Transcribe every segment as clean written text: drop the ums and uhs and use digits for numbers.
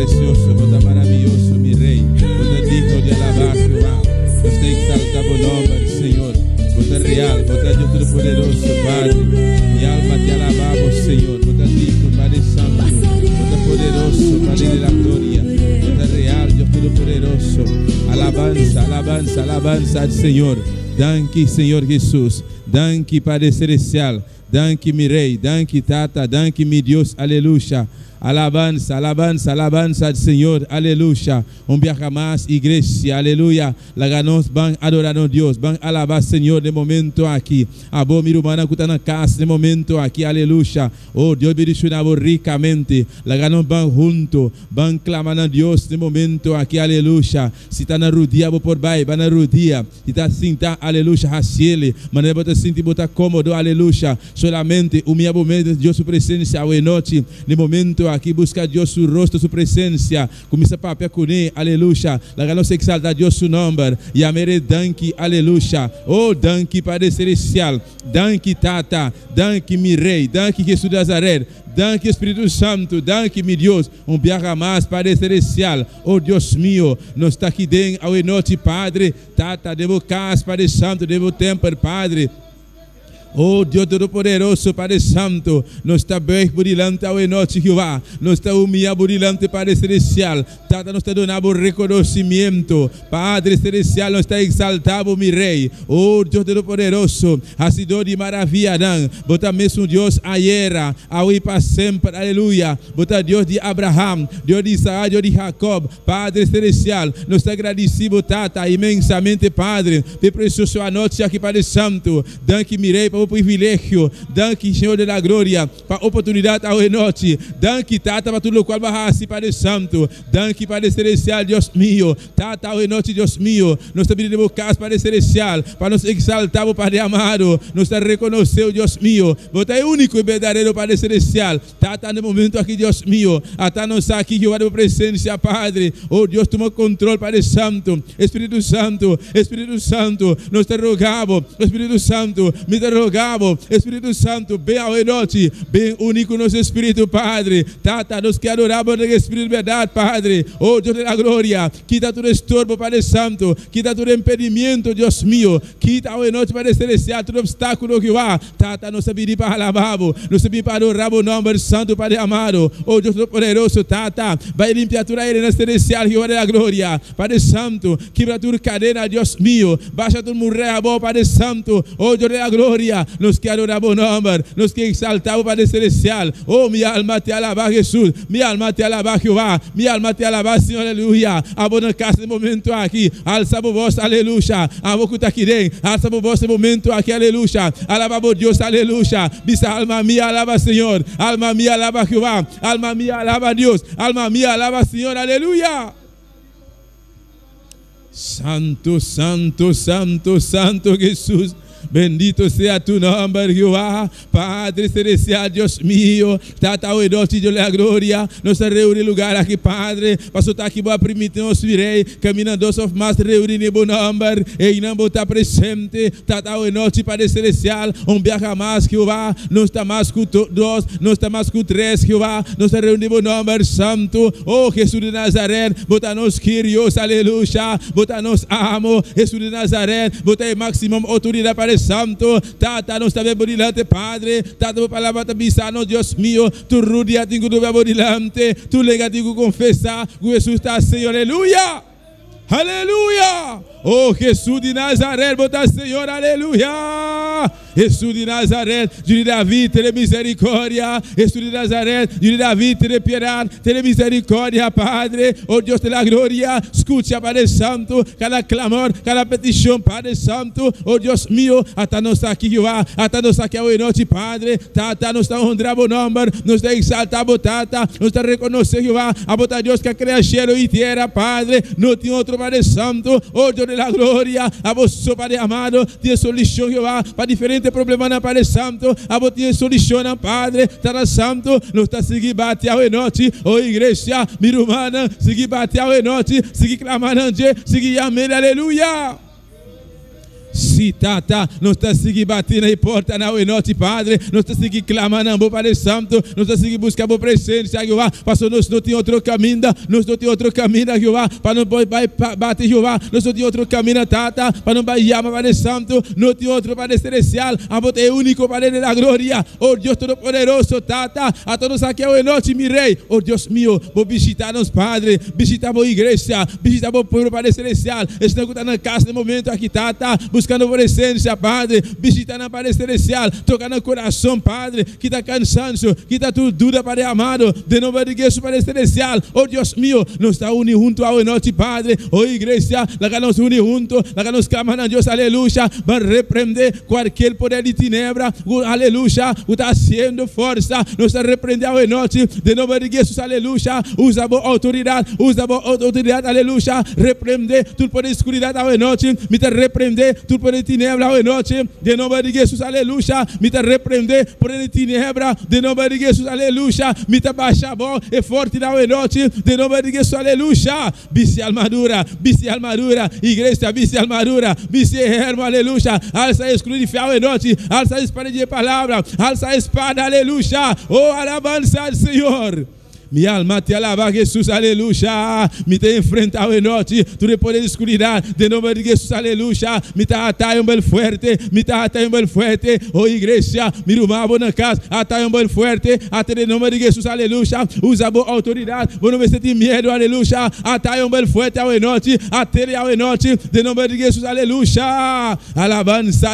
precioso, vos está maravilloso, mi rey. Vos está digno de alabar, Jehová. Vos está exaltado nombre, Señor. Vos está real, vos está Dios Todopoderoso, Padre. Mi alma te alabamos, Señor. Vos está digno, Padre Santo. Vos está poderoso, Padre de la gloria. Vos está real, Dios Todopoderoso. Alabanza, alabanza, alabanza al Señor. Danke, Senhor Jesus. Danke, Padre Celestial. Danke, mi Rei. Danke, Tata. Danke, mi Deus. Aleluia. Alabanza, alabanza, alabanza al Señor, aleluya. Un viaje más, iglesia, aleluya. La ganos van adorando a Dios, van a alabar Señor de momento aquí. Abo mi hermana que está en casa de momento aquí, aleluya. Oh, Dios bendicionado ricamente. La ganos van juntos, van clamando a Dios de momento aquí, aleluya. Si está na rodilla, por baixo, van na rodilla. Si está sentado, aleluya, haciele. Maneira para sentir, botar cómodo, aleluya. Solamente o meu momento de Deus sua presença, hoje noite, de momento aqui buscar Deus seu rosto, sua presença, começa a pecunar, aleluia, lá não se exaltar Deus seu nome, e a mere danke, aleluia, oh danke Padre Celestial, danke Tata, danke mi Rei, danke Jesus de Nazaré, danke Espírito Santo, danke mi Deus, viaja mais Padre Celestial, oh Deus meu, nós está aqui dentro, hoje noite Padre, Tata, devo casa, Padre Santo, devo tempo, Padre. Oh Deus Todo-Poderoso, Padre Santo, nós está bem burilante ao noite, Jeová, nós está humilhado burilante, Padre Celestial, Tata, nós está dando reconhecimento, Padre Celestial, nós está exaltado, mi Rei, oh Deus Todo-Poderoso, ha sido de maravilha, bota mesmo Deus ayer, hoje para sempre, aleluia, bota Deus de Abraham, Deus de Isaac, Deus de Jacob, Padre Celestial, nós está agradecido, Tata, imensamente, Padre, de precioso a noite aqui, Padre Santo, danke, mi Rei, o privilégio, danke Senhor da glória, para a oportunidade ao noite, danke Tata para tudo o qual barrasse, Padre Santo, danke Padre Celestial, Deus meu, Tata ao noite, Deus meu, nós também devemos casa, Padre Celestial, para nos exaltar, o Padre amado, nos reconhecer, Deus meu, você é único e verdadeiro, Padre Celestial, Tata no momento aqui, Deus meu, até nós aqui, que eu vou presença, Padre, oh Deus, toma controle, Padre Santo, Espírito Santo, nós te rogamos, Espírito Santo, me te rogamos, Espírito Santo, bem ao noite, bem único nosso Espírito, Padre, Tata, nós que adoramos no Espírito de verdade, Padre, oh Deus da glória, quita todo estorbo, Padre Santo, quita todo impedimento, Deus meu, quita ao noite, Padre Celestial, todo obstáculo que vá, Tata, nós pedimos para alabar, nós pedimos para adorar o nome santo, Padre amado, oh Deus poderoso, Tata, vai limpar toda a arena celestial, que da glória, Padre Santo, quebra toda cadena, Deus meu, baixa todo morrer, Padre Santo, oh Deus da glória, nos que adoramos o nome, nos que exaltamos o Padre Celestial, oh minha alma te alaba Jesus, minha alma te alaba Jeová, minha alma te alaba Senhor, aleluia, a boa casa de momento aqui, alça a voz, aleluia, a boca está aqui dentro, alça a voz de momento aqui, aleluia, alaba por Deus, aleluia, bisa alma minha alaba Senhor, alma minha alaba Jeová, alma minha alaba Deus, alma minha alaba Senhor, aleluia. Santo, santo, santo, santo Jesus. Bendito sea tu nombre, Jehová, Padre Celestial, Dios mío, Tata o noite de la glória, nos reúne lugar aqui, Padre, para estar aqui, para permitir nos virei, caminhando of mais reúne em bom nome, e não botar presente, Tata o noite, Padre Celestial, viaja mais, Jehová, não está mais com dois, não está mais com três, Jehová, nos reúne em bom nome, Santo, oh Jesus de Nazaré, bota nos queridos, aleluia, bota nos amo, Jesus de Nazaré, bota em máxima autoridade para Santo, Tata, nós também burilante, Padre, Tata, palavra bisano, Deus meu, tu rudia, tingo do burilante, tu lega, tingo confessar, Jesus está, Senhor, aleluia, aleluia, oh Jesus de Nazaré, bota Senhor, aleluia, Jesus de Nazaré, de Davi, tere misericórdia, Jesus de Nazaré, de Davi, tere piedade, tere misericórdia, Padre, oh Deus da glória, escute, Padre Santo, cada clamor, cada petição, Padre Santo, oh Deus meu, até nós aqui, Jeová, até nós aqui hoje noite, Padre, Tata, nós estamos honrando o nome, nós estamos exaltando, Tata, nós estamos reconhecendo, Jeová, a botar Deus que cria céu e terra, Padre, não tem outro Padre Santo, oh Deus da glória, a você, Padre amado, tem solução, Jeová, para diferentes problemas na Padre Santo, a você tem solução, Padre, Tata Santo, nós estamos seguindo bater a noite, oh igreja, minha irmã, seguir bater a noite, seguir clamando, seguir amém, aleluia. sim, tata, nós estamos seguindo batendo na porta na noite, Padre, nós estamos seguindo clamando, bom Padre Santo, nós estamos seguindo buscar a presença, Jeová, pastor, nós não temos outro caminho, nós não temos outro caminho, Jeová, para não bater, Jeová, nós não temos outro caminho, tata, para não baixar, Padre Santo, não temos outro Padre Celestial, a você é único Padre da glória, oh Deus Todo-Poderoso, tata, a todos aqui a noite, meu Rei, oh Deus meu, vou visitar-nos, Padre, visitar a igreja, visitar o povo Padre Celestial, estão na casa no momento aqui, tata, buscando a presença, Padre, visitando a Padre Celestial, tocando o coração, Padre, que está cansancio, que está tudo dura, Padre amado, de nome de Jesus, Padre Celestial, oh Deus meu, nos está unidos junto a noite, Padre, oh igreja, lá que nos unimos juntos, lá que nos clamamos a Deus, aleluia, para repreender qualquer poder de tinebra, aleluia, o está sendo força, nos está repreendendo a noite, de nome de Jesus, aleluia, usa a autoridade, aleluia, repreender tudo poder de escuridade a noite, me te repreender tudo poder de tinebra a noite, de nome de Jesus, aleluia, me te repreender poder de tinebra, de nome de Jesus, aleluia, me te baixa bom e forte na noite, de nome de Jesus, aleluia, vice armadura, igreja, vice armadura, vice hermo, aleluia, alça a escuridão fiel a noite, alça a espada de palavra, alça a espada, aleluia, oh alabança ao Senhor. Minha alma te alaba, Jesus, aleluia. Me te enfrentar a noite, tu depois de escuridão, de nome de Jesus, aleluia. Me te atai bel forte, oh igreja, me rumava na casa, atai bel forte, até de nome de Jesus, aleluia. Usa a boa autoridade, vou não me sentir medo, aleluia. Atai bel forte a noite, até a noite, de nome de Jesus, aleluia. Alabança,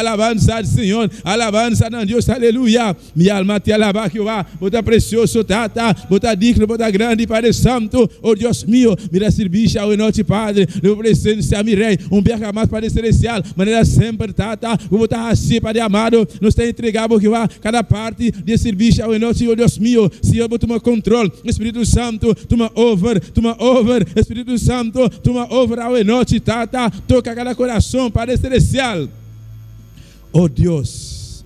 Senhor, alabança a Deus, aleluia. Minha alma te alaba, Jeová, bota precioso, tata, bota digno, bota grande, Padre Santo, oh Deus meu, me dá serviço ao noite, Padre, de presença, meu Rei, berga mais, Padre Celestial, maneira sempre, tata, vou botar assim, Padre amado, nos tem entregado, que vai, cada parte de serviço ao noite, oh Deus meu, Senhor, toma controle, Espírito Santo, toma over, Espírito Santo, toma over ao noite, tata, toca cada coração, Padre Celestial, oh Deus,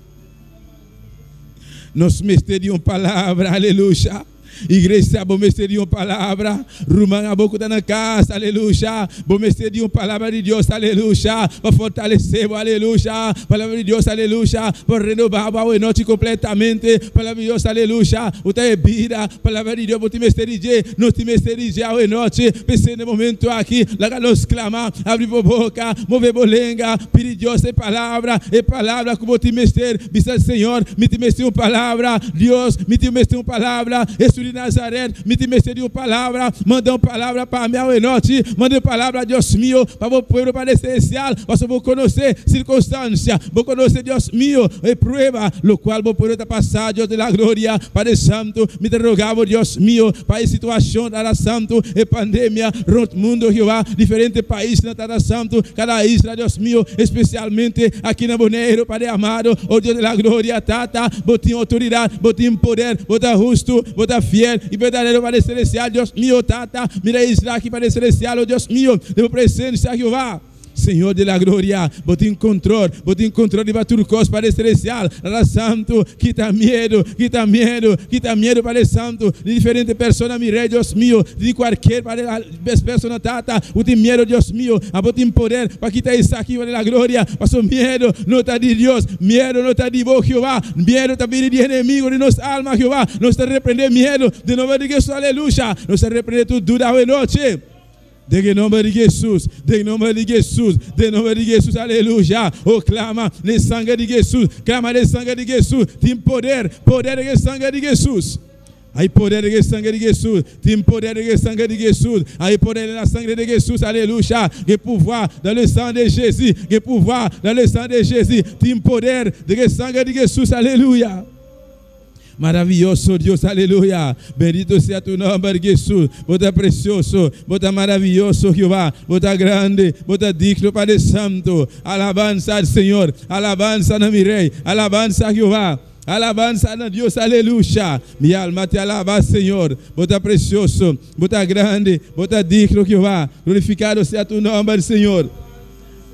nos mestre uma palavra, aleluia. Igreja, bom mestre de uma palavra, rumando a boca da na casa, aleluia. Bom mestre de uma palavra de Deus, aleluia. Para fortalecer, aleluia. Palavra de Deus, aleluia. Para renovar a noite completamente, palavra de Deus, aleluia. O te vida, palavra de Deus, o te mestre de não te mestre de a noite. Pensei no momento aqui, lá que nós clamar, abre a boca, move a bolenga, pedir Deus é palavra como te mestre, bisa Senhor, me te mestre uma palavra, Deus, me te mestre uma palavra, de Nazaré, me te mestre uma palavra, manda uma palavra para minha noite, manda uma palavra, Deus meu, para o povo para essencial, para vou conhecer circunstância, vou conhecer Deus meu, e prueba, lo qual vou poder passar, Deus da glória, Padre Santo, me te rogava, Deus meu, para a situação da Santo, e pandemia, no mundo, Jeová, diferentes países na Terra Santo, cada isla, Deus meu, especialmente aqui na Boneiro, Padre amado, oh Deus da glória, tata, botinho autoridade, botinho poder, bota justo, bota fiel e verdadeiro Padre Celestial, Deus meu, tata, mira Israel aqui, Padre Celestial, oh Deus meu, de presença, Jeová. Senhor de la glória, botem controle de baturcos, Padre Celestial, Padre Santo, quita medo, Padre Santo, de diferentes pessoas, mi Rei, Deus meu, de qualquer pessoa, tata, o tem medo, Deus meu, a botem poder, para quitar isso aqui, Padre la glória, passou medo, não está de Deus, medo não está de vós, Jeová, medo está vindo de inimigo de nossa alma, Jeová, não está repreender medo, de nome de Jesus, aleluia, não está repreender tudo dura a noite. De nome de Jesus, aleluia. Oh, clama no sangue de Jesus, tem poder de sangue de Jesus. Aí poder de sangue de Jesus, tem poder de sangue de Jesus, aí poder da sangue de Jesus, aleluia. Que pouvoir dans le sang de Jésus, tem poder de sangue de Jesus, aleluia. Maravilhoso Deus, aleluia. Bendito seja tu nome, Jesus. Bota precioso, bota maravilhoso, Jeová. Bota grande, bota digno, Padre Santo. Alabança ao Senhor, alabança no meu Rei, alabança a Jeová. Alabança a Deus, aleluia. Minha alma te alaba, Senhor. Bota precioso, bota grande, bota digno, Jeová. Glorificado seja tu nome, Senhor.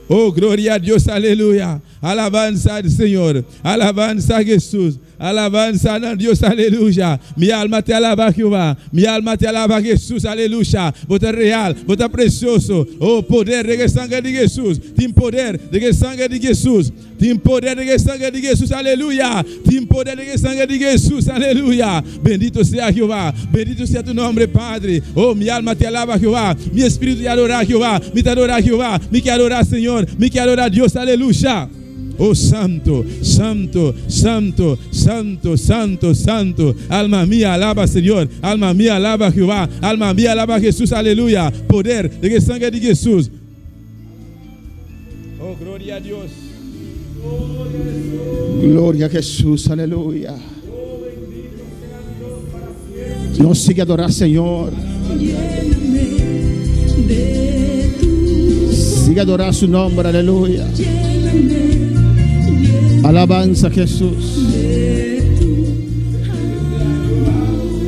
Oh, gloria a Dios, aleluya. Alabanza al Señor, alabanza a Jesús, alabanza a Dios, aleluya. Mi alma te alaba, Jehová, mi alma te alaba, Jesús, aleluya. Vos es real, vos es precioso. Oh, poder de que sangre de Jesús, tem poder de que sangre de Jesús, tem poder de que sangre de Jesús, aleluya. Tem poder de que sangre de Jesús, aleluya. Bendito sea Jehová, bendito sea tu nombre, Padre. Oh, mi alma te alaba, Jehová, mi espíritu te adora, Jehová, me te adora, Jehová, me que adora, Señor, me que adora, Dios, aleluya. Oh, santo, santo, santo, santo, santo, santo. Alma mía, alaba, Señor. Alma mía, alaba, Jehová. Alma mía, alaba, Jesús, aleluya. Poder de que sangre de Jesús. Oh, gloria a Dios. Gloria a Jesús, aleluya. Nos sigue a adorar, Señor. Sigue a adorar su nombre, aleluya. Alabanza a Jesús.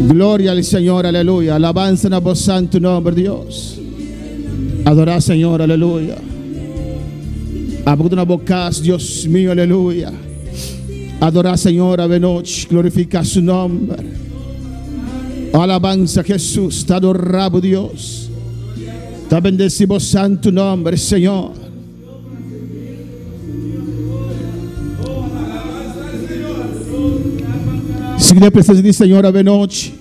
Gloria al Señor, aleluya. Alabanza en voz santo nombre, Dios. Adorar, Señor, aleluya. Abrir una boca, Dios mío, aleluya. Adorar, Señor, ave noche. Glorificar su nombre. Alabanza a Jesús. Te adoramos, Dios. Te bendecimos santo nombre, Señor. Sigue a presença do Senhor a noite,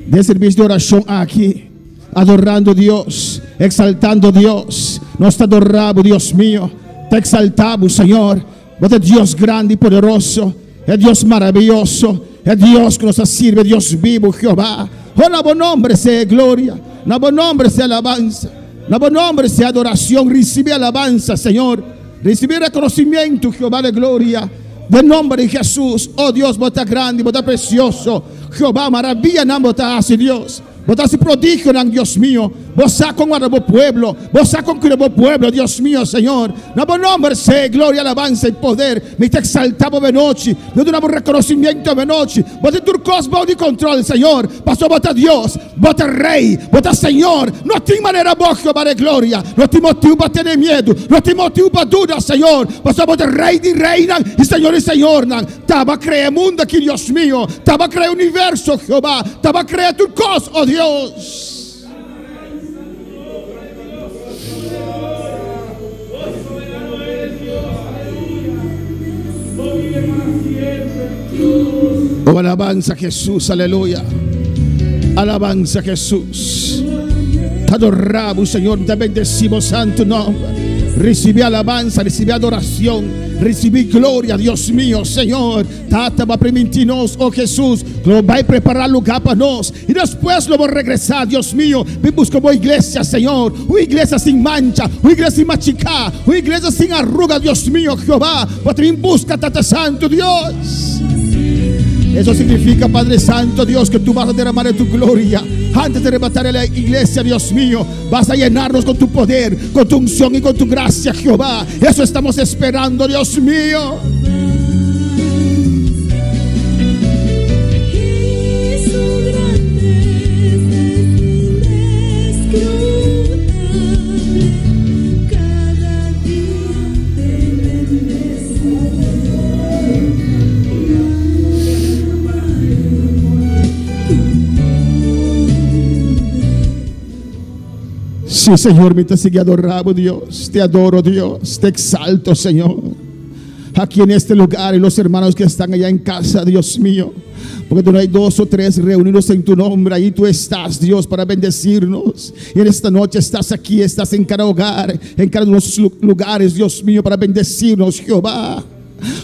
de serviço de oração aqui, adorando a Deus, exaltando a Deus. Nós te adoramos, Deus mío, te exaltamos, Senhor. Você é Deus grande e poderoso, é Deus maravilhoso, é Deus que nos sirve, Deus vivo, Jeová. Oh, na bom nome seja glória, na bom nome seja alabança, na bom nome seja adoração. Recebe alabança, Senhor, recebe reconhecimento, Jeová de glória. De nombre de Jesús, oh Dios, vos estás grande, vos estás precioso. Jehová, maravilla, no vos estás, Dios. Vos estás prodigio, Dios mío. Vos estás con el pueblo. Vos estás con el pueblo, Dios mío, Señor. No vos nombre sea gloria, alabanza y poder. Me te exaltamos de noche. Me damos reconocimiento de noche. Vos de tu cosmos de control, Señor. Pasó vos estás Dios. Vos estás Rey. Vos estás Señor. No te manera vos, Jehová de gloria. No te motivo para tener miedo. No te motivo para duda, Señor. Pasó vos estás Rey de reina. Y Señor, Estaba a crear el mundo aquí, Dios mío. Estaba a crear el universo, Jehová. Estaba a crear tu cosmos, oh Dios. Oh, alabanza a Jesús, aleluya. Alabanza a Jesús. Te adoramos, Señor, te bendecimos santo nombre. Recibí alabanza, recibí adoración, recibí gloria, Dios mío, Señor. Tata va a permitirnos, oh Jesús, lo va a preparar lugar para nos. Y después lo va a regresar, Dios mío. Me busco una iglesia, Señor. Una iglesia sin mancha, una iglesia sin machicar, una iglesia sin arruga, Dios mío, Jehová. Porque me busca, Tata Santo, Dios. Eso significa, Padre Santo, Dios, que tú vas a derramar tu gloria. Antes de arrebatar a la iglesia, Dios mío, vas a llenarnos con tu poder, con tu unción y con tu gracia, Jehová. Eso estamos esperando, Dios mío. Sí, Señor, me te sigue adorando, Dios. Te adoro, Dios. Te exalto, Señor. Aquí en este lugar y los hermanos que están allá en casa, Dios mío. Porque tú no hay 2 o 3 reunidos en tu nombre. Ahí tú estás, Dios, para bendecirnos. Y en esta noche estás aquí, estás en cada hogar, en cada uno de los lugares, Dios mío, para bendecirnos, Jehová.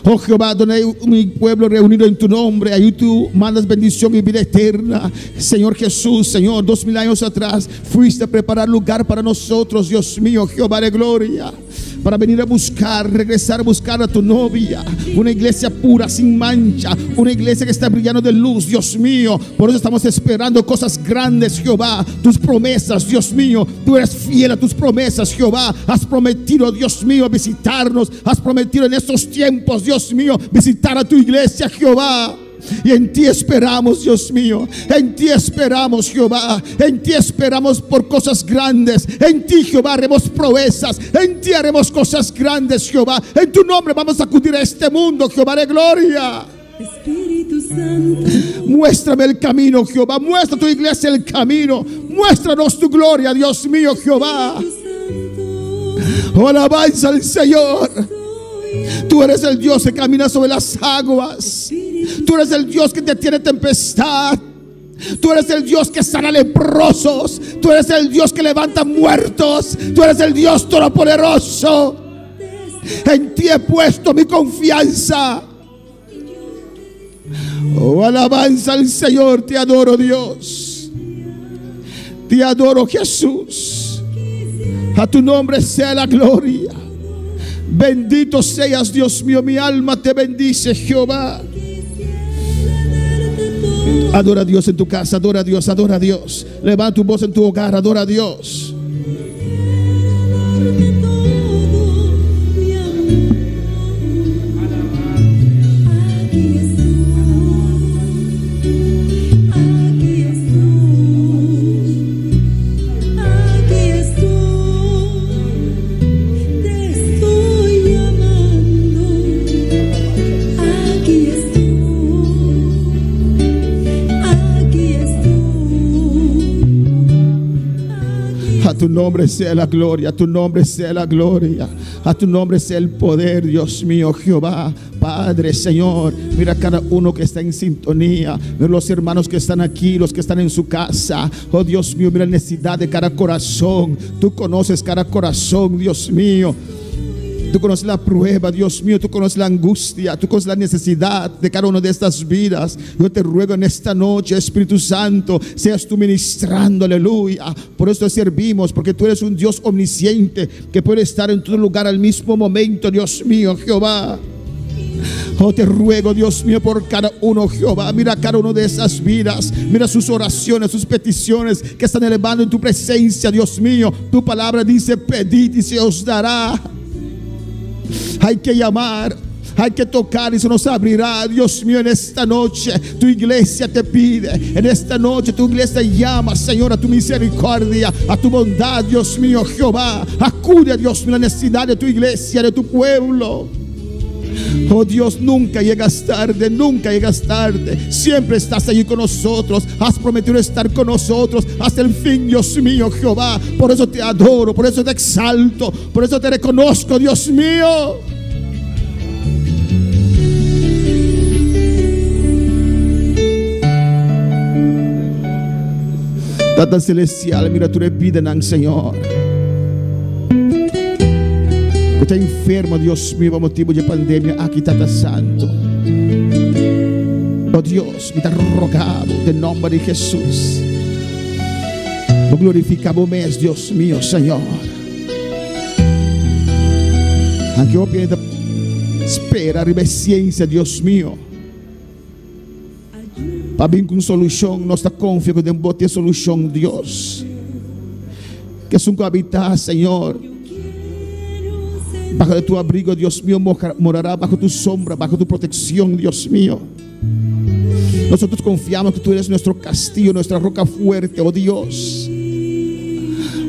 Oh Jehová, donde hay un pueblo reunido en tu nombre, ahí tú mandas bendición y vida eterna. Señor Jesús, Señor, 2000 años atrás fuiste a preparar lugar para nosotros, Dios mío, Jehová de gloria, para venir a buscar, regresar a buscar a tu novia. Una iglesia pura, sin mancha, una iglesia que está brillando de luz, Dios mío. Por eso estamos esperando cosas grandes, Jehová. Tus promesas, Dios mío, tú eres fiel a tus promesas, Jehová. Has prometido, Dios mío, visitarnos. Has prometido en estos tiempos, Dios mío, visitar a tu iglesia, Jehová. Y en ti esperamos, Dios mío. En ti esperamos, Jehová. En ti esperamos por cosas grandes. En ti, Jehová, haremos proezas. En ti haremos cosas grandes, Jehová. En tu nombre vamos a acudir a este mundo, Jehová de gloria. Espíritu Santo, Muéstrame el camino, Jehová. Muestra a tu iglesia el camino. Muéstranos tu gloria, Dios mío, Jehová. Oh, alabanza al Señor. Tú eres el Dios que camina sobre las aguas. Tú eres el Dios que detiene tempestad. Tú eres el Dios que sana leprosos. Tú eres el Dios que levanta muertos. Tú eres el Dios todopoderoso. En ti he puesto mi confianza. Oh, alabanza al Señor. Te adoro, Dios. Te adoro, Jesús. A tu nombre sea la gloria. Bendito seas, Dios mío. Mi alma te bendice, Jehová. Adora a Dios en tu casa. Adora a Dios, adora a Dios. Levanta tu voz en tu hogar. Adora a Dios. A tu nombre sea la gloria, a tu nombre sea la gloria, a tu nombre sea el poder, Dios mío, Jehová, Padre, Señor. Mira cada uno que está en sintonía, mira los hermanos que están aquí, los que están en su casa. Oh Dios mío, mira la necesidad de cada corazón. Tú conoces cada corazón, Dios mío. Tú conoces la prueba, Dios mío. Tú conoces la angustia. Tú conoces la necesidad de cada una de estas vidas. Yo te ruego en esta noche, Espíritu Santo, seas tú ministrando, aleluya. Por eso te servimos, porque tú eres un Dios omnisciente que puede estar en todo lugar al mismo momento, Dios mío, Jehová. Oh, te ruego, Dios mío, por cada uno, Jehová. Mira cada uno de esas vidas. Mira sus oraciones, sus peticiones que están elevando en tu presencia, Dios mío. Tu palabra dice: pedid y se os dará. Hay que llamar, hay que tocar y se nos abrirá. Dios mío, en esta noche tu iglesia te pide. En esta noche tu iglesia llama, Señor, a tu misericordia, a tu bondad, Dios mío, Jehová. Acude, Dios mío, a la necesidad de tu iglesia, de tu pueblo. Oh Dios, nunca llegas tarde, nunca llegas tarde. Siempre estás allí con nosotros. Has prometido estar con nosotros hasta el fin, Dios mío, Jehová. Por eso te adoro, por eso te exalto, por eso te reconozco, Dios mío. Tata celestial, mira tu repiden, Señor. Que está enfermo, Dios mío, por motivo de pandemia aqui, Tata Santo. Oh Dios, me está rogado en nombre de Jesús. Lo glorificamos mes, Dios mío, Señor. Aunque yo pienso, espera, arriba ciencia, Dios mío. Para vir com solução, nós estamos confiando em botar solução, Deus. Que es un habitar, Señor. Bajo de tu abrigo, Dios mío, morará bajo tu sombra, bajo tu protección, Dios mío. Nosotros confiamos que tú eres nuestro castillo, nuestra roca fuerte, oh Dios.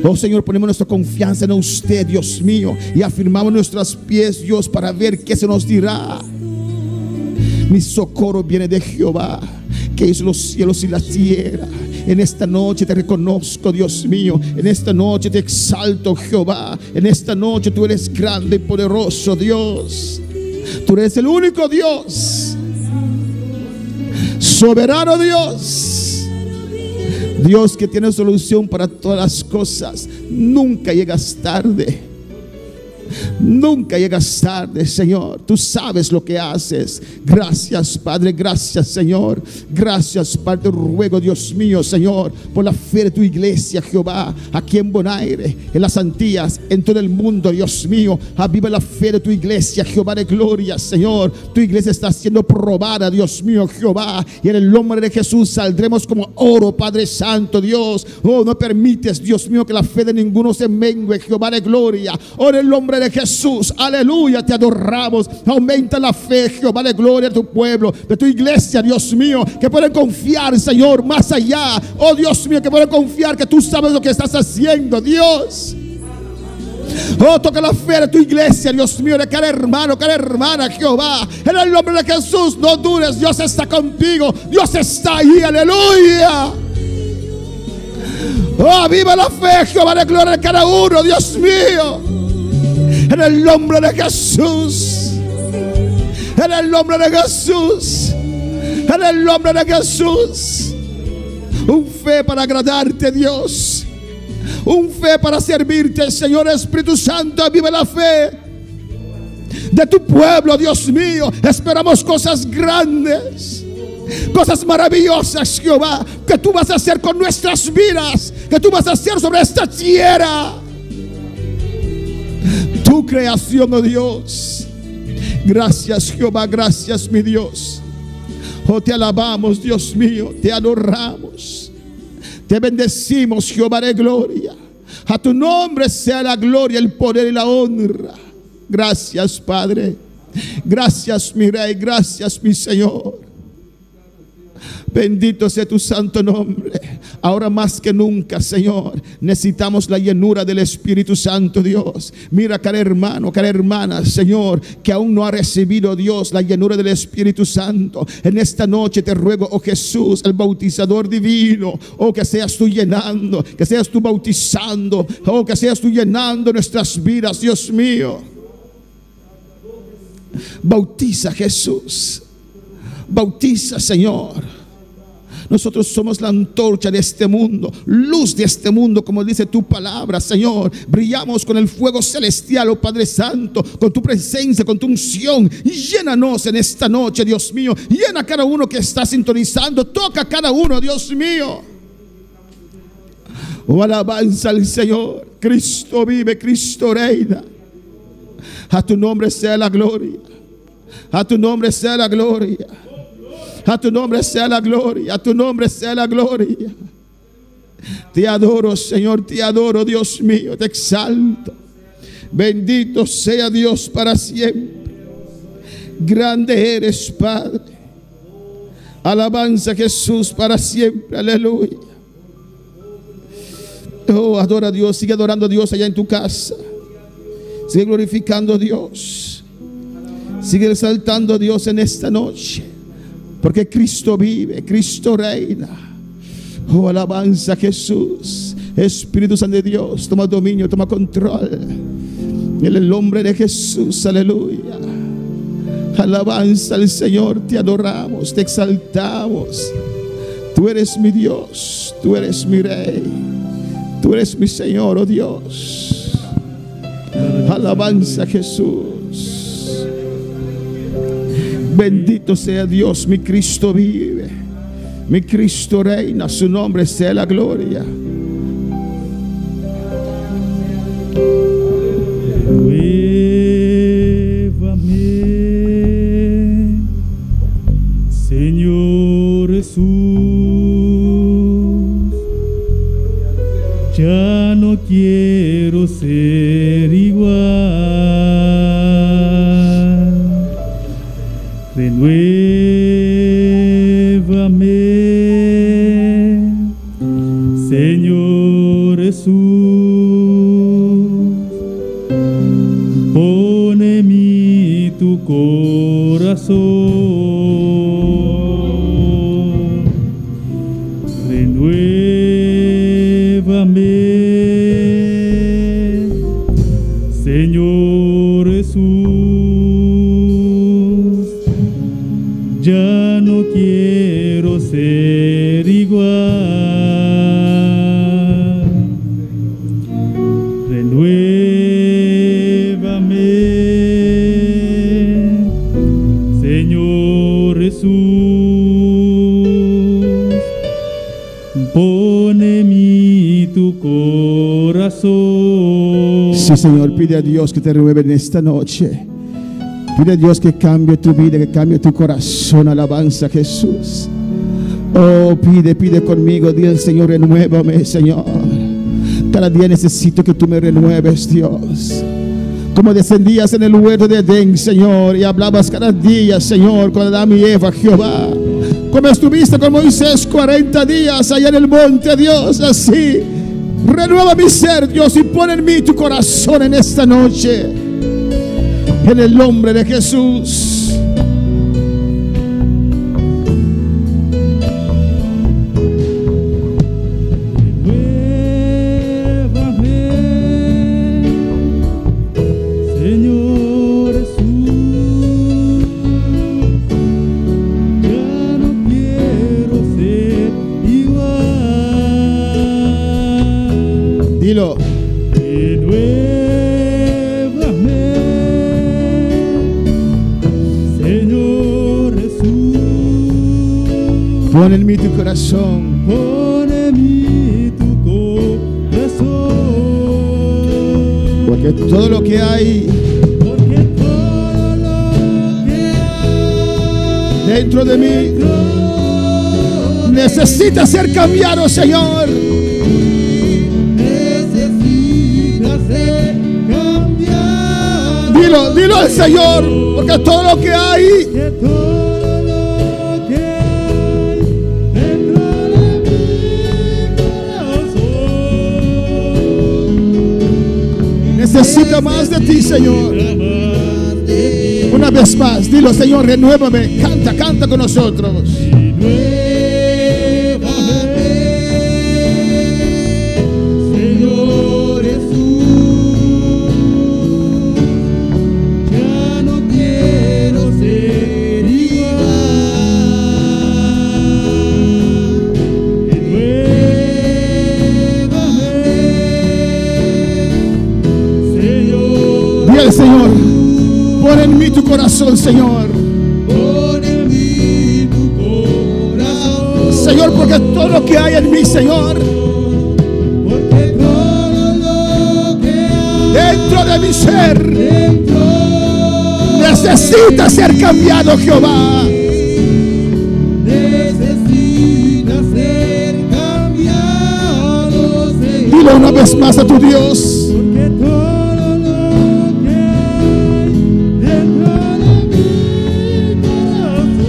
Oh Señor, ponemos nuestra confianza en usted, Dios mío, y afirmamos nuestros pies, Dios, para ver qué se nos dirá. Mi socorro viene de Jehová, que hizo los cielos y la tierra. En esta noche te reconozco, Dios mío. En esta noche te exalto, Jehová. En esta noche tú eres grande y poderoso, Dios. Tú eres el único Dios, soberano Dios, Dios que tiene solución para todas las cosas. Nunca llegas tarde. Nunca llegas tarde, Señor. Tú sabes lo que haces. Gracias, Padre. Gracias, Señor. Gracias, Padre. Te ruego, Dios mío, Señor, por la fe de tu iglesia, Jehová, aquí en Bonaire, en las Antillas, en todo el mundo, Dios mío. Aviva la fe de tu iglesia, Jehová de gloria, Señor. Tu iglesia está siendo probada, Dios mío, Jehová, y en el nombre de Jesús saldremos como oro, Padre Santo, Dios. Oh, no permites, Dios mío, que la fe de ninguno se mengue, Jehová de gloria. Oh, en el nombre de de Jesús, aleluya, te adoramos. Aumenta la fe, Jehová, de gloria a tu pueblo, de tu iglesia, Dios mío, que pueden confiar, Señor, más allá. Oh Dios mío, que pueden confiar que tú sabes lo que estás haciendo, Dios. Oh, toca la fe de tu iglesia, Dios mío, de cada hermano, cada hermana, Jehová. En el nombre de Jesús, no dudes, Dios está contigo, Dios está ahí, aleluya. Oh, viva la fe, Jehová, de gloria de cada uno, Dios mío. En el nombre de Jesús. En el nombre de Jesús. En el nombre de Jesús. Un fe para agradarte, Dios. Un fe para servirte, Señor. Espíritu Santo, viva la fe de tu pueblo, Dios mío. Esperamos cosas grandes, cosas maravillosas, Jehová, que tú vas a hacer con nuestras vidas, que tú vas a hacer sobre esta tierra. Tu creación, oh Dios. Gracias, Jehová, gracias, mi Dios. Oh, te alabamos, Dios mío, te adoramos, te bendecimos, Jehová de gloria. A tu nombre sea la gloria, el poder y la honra. Gracias, Padre. Gracias, mi Rey, gracias, mi Señor. Bendito sea tu santo nombre. Ahora más que nunca, Señor, necesitamos la llenura del Espíritu Santo, Dios. Mira cada hermano, cada hermana, Señor, que aún no ha recibido, Dios, la llenura del Espíritu Santo. En esta noche te ruego, oh Jesús, el bautizador divino, oh, que seas tú llenando, que seas tú bautizando, oh, que seas tú llenando nuestras vidas, Dios mío. Bautiza, Jesús. Bautiza, Señor. Nosotros somos la antorcha de este mundo, luz de este mundo, como dice tu palabra, Señor. Brillamos con el fuego celestial, oh Padre Santo, con tu presencia, con tu unción. Llénanos en esta noche, Dios mío. Llena a cada uno que está sintonizando. Toca a cada uno, Dios mío. Oh, alabanza al Señor. Cristo vive, Cristo reina. A tu nombre sea la gloria. A tu nombre sea la gloria. A tu nombre sea la gloria. A tu nombre sea la gloria. Te adoro, Señor, te adoro, Dios mío, te exalto. Bendito sea Dios para siempre. Grande eres, Padre. Alabanza, Jesús, para siempre. Aleluya. Oh, adora a Dios. Sigue adorando a Dios allá en tu casa. Sigue glorificando a Dios. Sigue exaltando a Dios en esta noche. Porque Cristo vive, Cristo reina. Oh, alabanza, Jesús. Espíritu Santo de Dios, toma dominio, toma control. En el nombre de Jesús, aleluya. Alabanza al Señor, te adoramos, te exaltamos. Tú eres mi Dios, tú eres mi Rey, tú eres mi Señor, oh Dios. Alabanza, Jesús. Bendito sea Dios, mi Cristo vive, mi Cristo reina, su nombre sea la gloria. Llévame, Señor Jesús, ya no quiero ser igual. Renuévame, Señor Jesús, pone en mí tu corazón. Renuévame, Señor Jesús, ya no quiero ser igual. Renuévame, Señor Jesús, pone en mí tu corazón. Sí, Señor, pide a Dios que te renueve en esta noche. Pide a Dios que cambie tu vida, que cambie tu corazón. Alabanza, Jesús. Oh, pide conmigo. Dile al Señor, renuévame, Señor. Cada día necesito que tú me renueves, Dios. Como descendías en el huerto de Edén, Señor, y hablabas cada día, Señor, con Adán y Eva, Jehová. Como estuviste con Moisés 40 días allá en el monte, Dios, así renueva mi ser, Dios, y pon en mí tu corazón en esta noche, en el nombre de Jesús. Dilo. Señor Jesús, Pon en mí tu corazón. pon en mí tu corazón. Porque todo lo que hay Porque todo lo que hay dentro de mí necesita ser cambiado, Señor. necesita ser cambiado. Dilo, dilo al Señor. Porque todo lo que hay Que todo lo que hay dentro de mi corazón necesita más de ti, Señor. Una vez más, dilo, Señor, renuévame. Canta, canta con nosotros. Señor Jesús, ya no quiero ser igual. Renuévame, Señor. Dile al Señor, pon en mí tu corazón, Señor. Pon en mí tu corazón. Señor, porque todo lo que hay en mí, Señor, Porque todo lo que hay dentro de mi ser, dentro necesita ser cambiado, Jehová. necesita ser cambiado, Señor. Dilo una vez más a tu Dios. Porque todo lo que hay dentro de mi corazón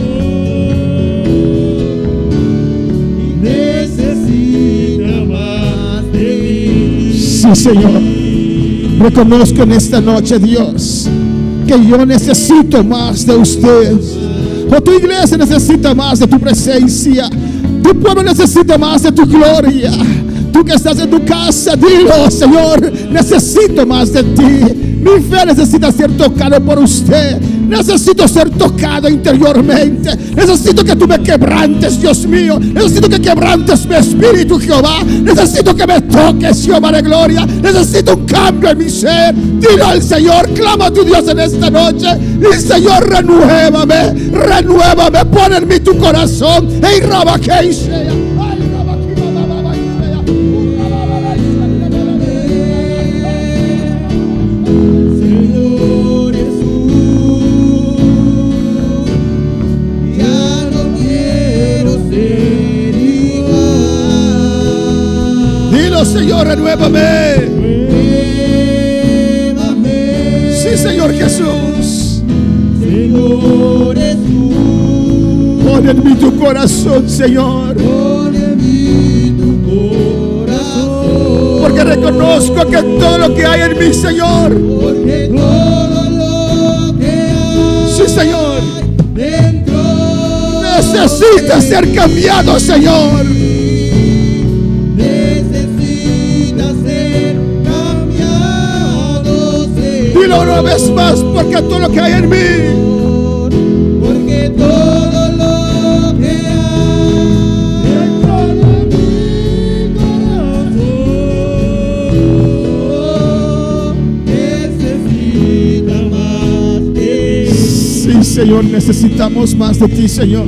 necesita más de mí. Sí, Señor. Reconozco en esta noche, Dios, que yo necesito más de usted. O tu iglesia necesita más de tu presencia. Tu pueblo necesita más de tu gloria. Tú que estás en tu casa, dilo, Señor, necesito más de ti. Mi fe necesita ser tocado por usted. Necesito ser tocado interiormente. Necesito que tú me quebrantes, Dios mío. Necesito que quebrantes mi espíritu, Jehová. Necesito que me toques, Jehová de gloria. Necesito un cambio en mi ser. Dilo al Señor, clama a tu Dios en esta noche. Y Señor, renuévame, renuévame. Pon en mí tu corazón. Ey, Rabaquei sea. Ay, Rabaquei, Rababai sea. Señor Jesús, ya no quiero ser igual. Dilo, Señor, renuévame. Renuévame, Sí, Señor Jesús. Señor Jesús, Pon en mí tu corazón, Señor. pon en mí tu corazón. Porque reconozco que todo lo que hay en mí, Señor. Porque todo lo que hay Sí, Señor. dentro Necesita ser cambiado, Señor. necesita ser cambiado, Señor. Dilo una vez más, porque todo lo que hay en mí Porque todo lo que hay dentro de mi corazón necesita más de ti. Sí, Señor, necesitamos más de ti, Señor.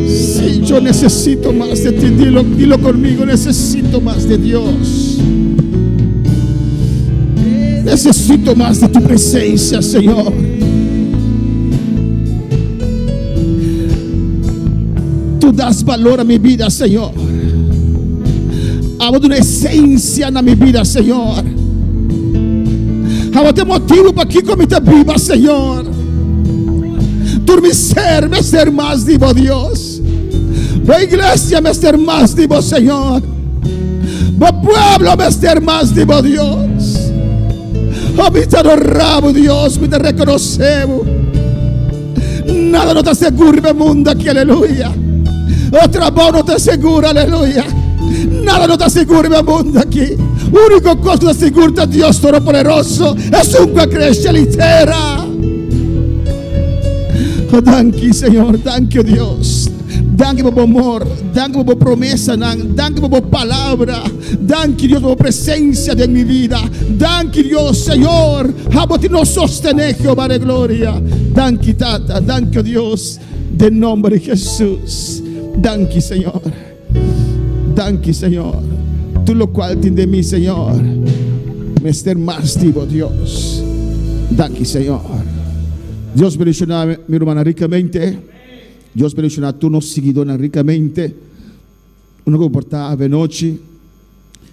Sí, yo necesito más de ti. Dilo, dilo conmigo, necesito más de Dios. Necesito más de tu presencia, Señor. Tú das valor a mi vida, Señor. Há uma essência na minha vida, Senhor. Há outro motivo para que como te viva, Senhor. Tu me ser mais de vos, Deus. A igreja me ser mais de vos, Senhor. O pueblo me ser mais de vos, Deus. Oh, me te adoramos, Deus, me te reconocemos. Nada não te segura no mundo aqui, aleluia. O trabalho não te segura, aleluia. Nada não te segura no mundo aqui. O único coisa que te segura é Deus Todo-Poderoso. É uma creche inteira. Oh, danke, Senhor, danke, Deus. Danke por amor, danke por promessa, danke por palavra, danke Deus por presença de minha vida, danke Deus, Senhor, haboti nos sostener, Jeová de glória, danke Tata, danke Deus, de nome de Jesus, danke Senhor, tu lo qual tem de mim, Senhor, me ser mais vivo, Deus, danke Senhor. Deus bendiga minha irmã ricamente. Deus bendiga tu nos seguidores ricamente. Uno que porta a noite,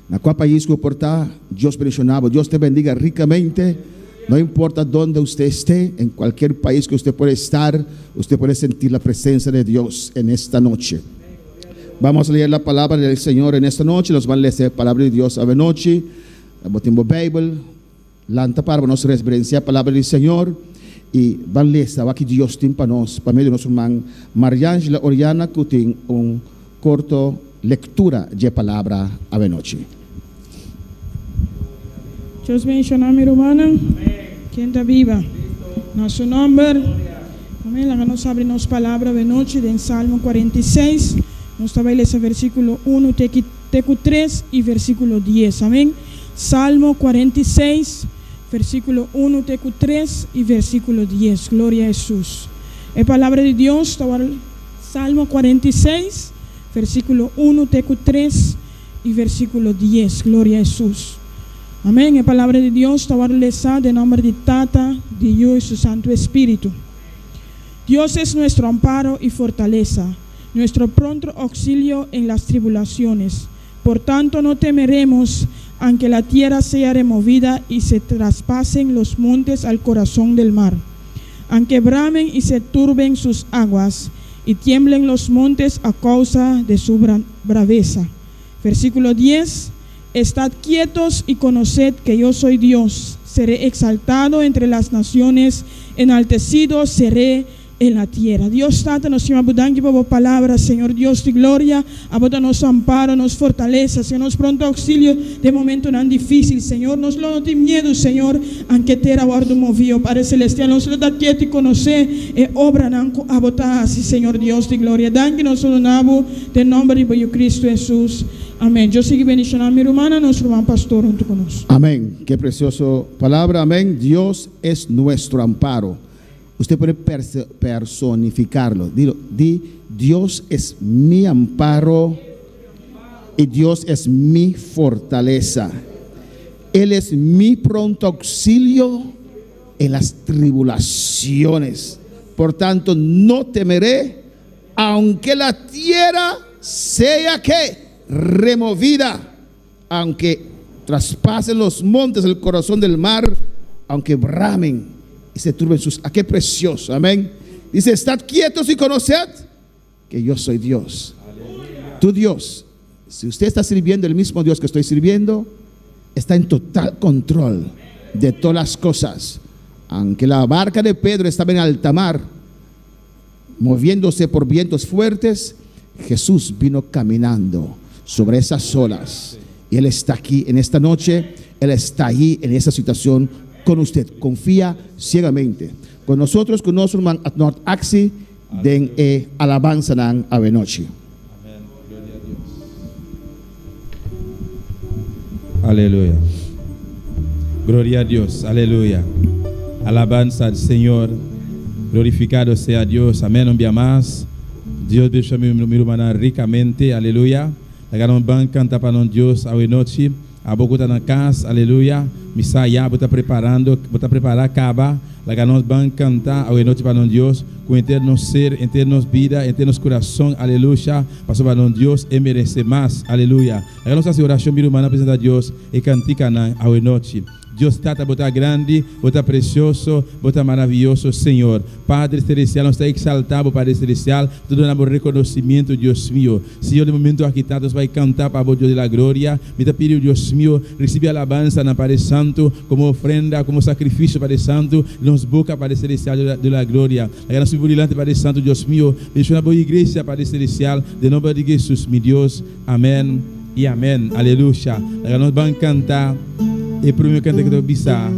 na qual país que porta, Deus bendiga. Deus te bendiga ricamente. No importa donde usted esté, en cualquier país que usted pueda estar, usted puede sentir la presencia de Dios en esta noche. Vamos a leer la palabra del Señor en esta noche. Nos van a leer la palabra de Dios a noche. Botimos Bible, lanta para nos reverenciar la palabra del Señor. E van ler o que Deus tem para nós, para meio de nosso irmão Mariângela Oriana, que tem corto leitura de palavra a noite. Deus menciona mi hermana, quem está viva, nosso nome, amém. Lá nós abrimos palavra a noite em Salmo 46, nós trabalhamos esse versículo 1, teco 3 e versículo 10, amém. Salmo 46, versículo 1, teco 3 y versículo 10. Gloria a Jesús. La palabra de Dios, Salmo 46, versículo 1, teco 3 y versículo 10. Gloria a Jesús. Amén. La palabra de Dios, de nombre de Tata, de Dios y su Santo Espíritu. Dios es nuestro amparo y fortaleza, nuestro pronto auxilio en las tribulaciones. Por tanto, no temeremos, aunque la tierra sea removida y se traspasen los montes al corazón del mar, aunque bramen y se turben sus aguas y tiemblen los montes a causa de su braveza. Versículo 10. Estad quietos y conoced que yo soy Dios. Seré exaltado entre las naciones, enaltecido seré en la tierra. Dios Tata, nos llama por por palabra, Señor Dios de gloria, a nos amparo, nos fortaleza, Señor, nos pronto auxilio de momento tan difícil, Señor, nos lo no te miedo, Señor, aunque te era guardo movido, Padre Celestial, nos lo da quieto y conocer, obra nanco a botar así, Señor Dios de gloria, dan que nos lo nabo, de nombre de Cristo Jesús, amén. Yo sigo bendicionando a mi hermana, nuestro hermano pastor junto con nosotros. Amén, qué precioso palabra, amén. Dios es nuestro amparo. Usted puede personificarlo. Dios es mi amparo y Dios es mi fortaleza. Él es mi pronto auxilio en las tribulaciones. Por tanto, no temeré, aunque la tierra sea que removida, aunque traspasen los montes el corazón del mar, aunque bramen y se turben sus... ¡Ah, qué precioso! Amén. Dice, estad quietos y conoced que yo soy Dios. Tu Dios, si usted está sirviendo el mismo Dios que estoy sirviendo, está en total control de todas las cosas. Aunque la barca de Pedro estaba en alta mar, moviéndose por vientos fuertes, Jesús vino caminando sobre esas olas. Y Él está aquí en esta noche. Él está allí en esa situación con usted. Confía ciegamente. Con nosotros, con nuestro hermano Nord Axi, den alabanza nan avenochi. Aleluya. Gloria a Dios. Aleluya. Alabanza al Señor. Glorificado sea Dios. Amén. Un día más. Dios bendiga mi hermana ricamente. Aleluya. La gran ban canta para Dios a noche. A boca está na casa, aleluia. Me saia, bota preparando, bota preparar acaba. Lá que nós vamos cantar ao noite para Deus, com eterno ser, eterno vida, eterno coração, aleluia. Passou para Deus e merece mais, aleluia. Lá que nossa oração, meu irmão, apresenta a Deus e cantica ao noite. Deus trata bota grande, bota precioso, bota maravilhoso, Senhor. Padre Celestial, nós está exaltado, Padre Celestial, todo dando reconhecimento, Deus meu. Senhor, no momento aqui, nós vai cantar para o Deus da glória. Me dá pedir, Deus meu, recebe alabança na Padre Santo, como ofrenda, como sacrifício, Padre Santo. Nos boca, Padre Celestial, da glória. Agora, nós subimos Padre Santo, Deus meu. Deixa na boa igreja, Padre Celestial, de nome de Jesus, meu Deus. Amém e amém. Aleluia. Agora, nós vamos cantar. E primeiro canto que eu bisa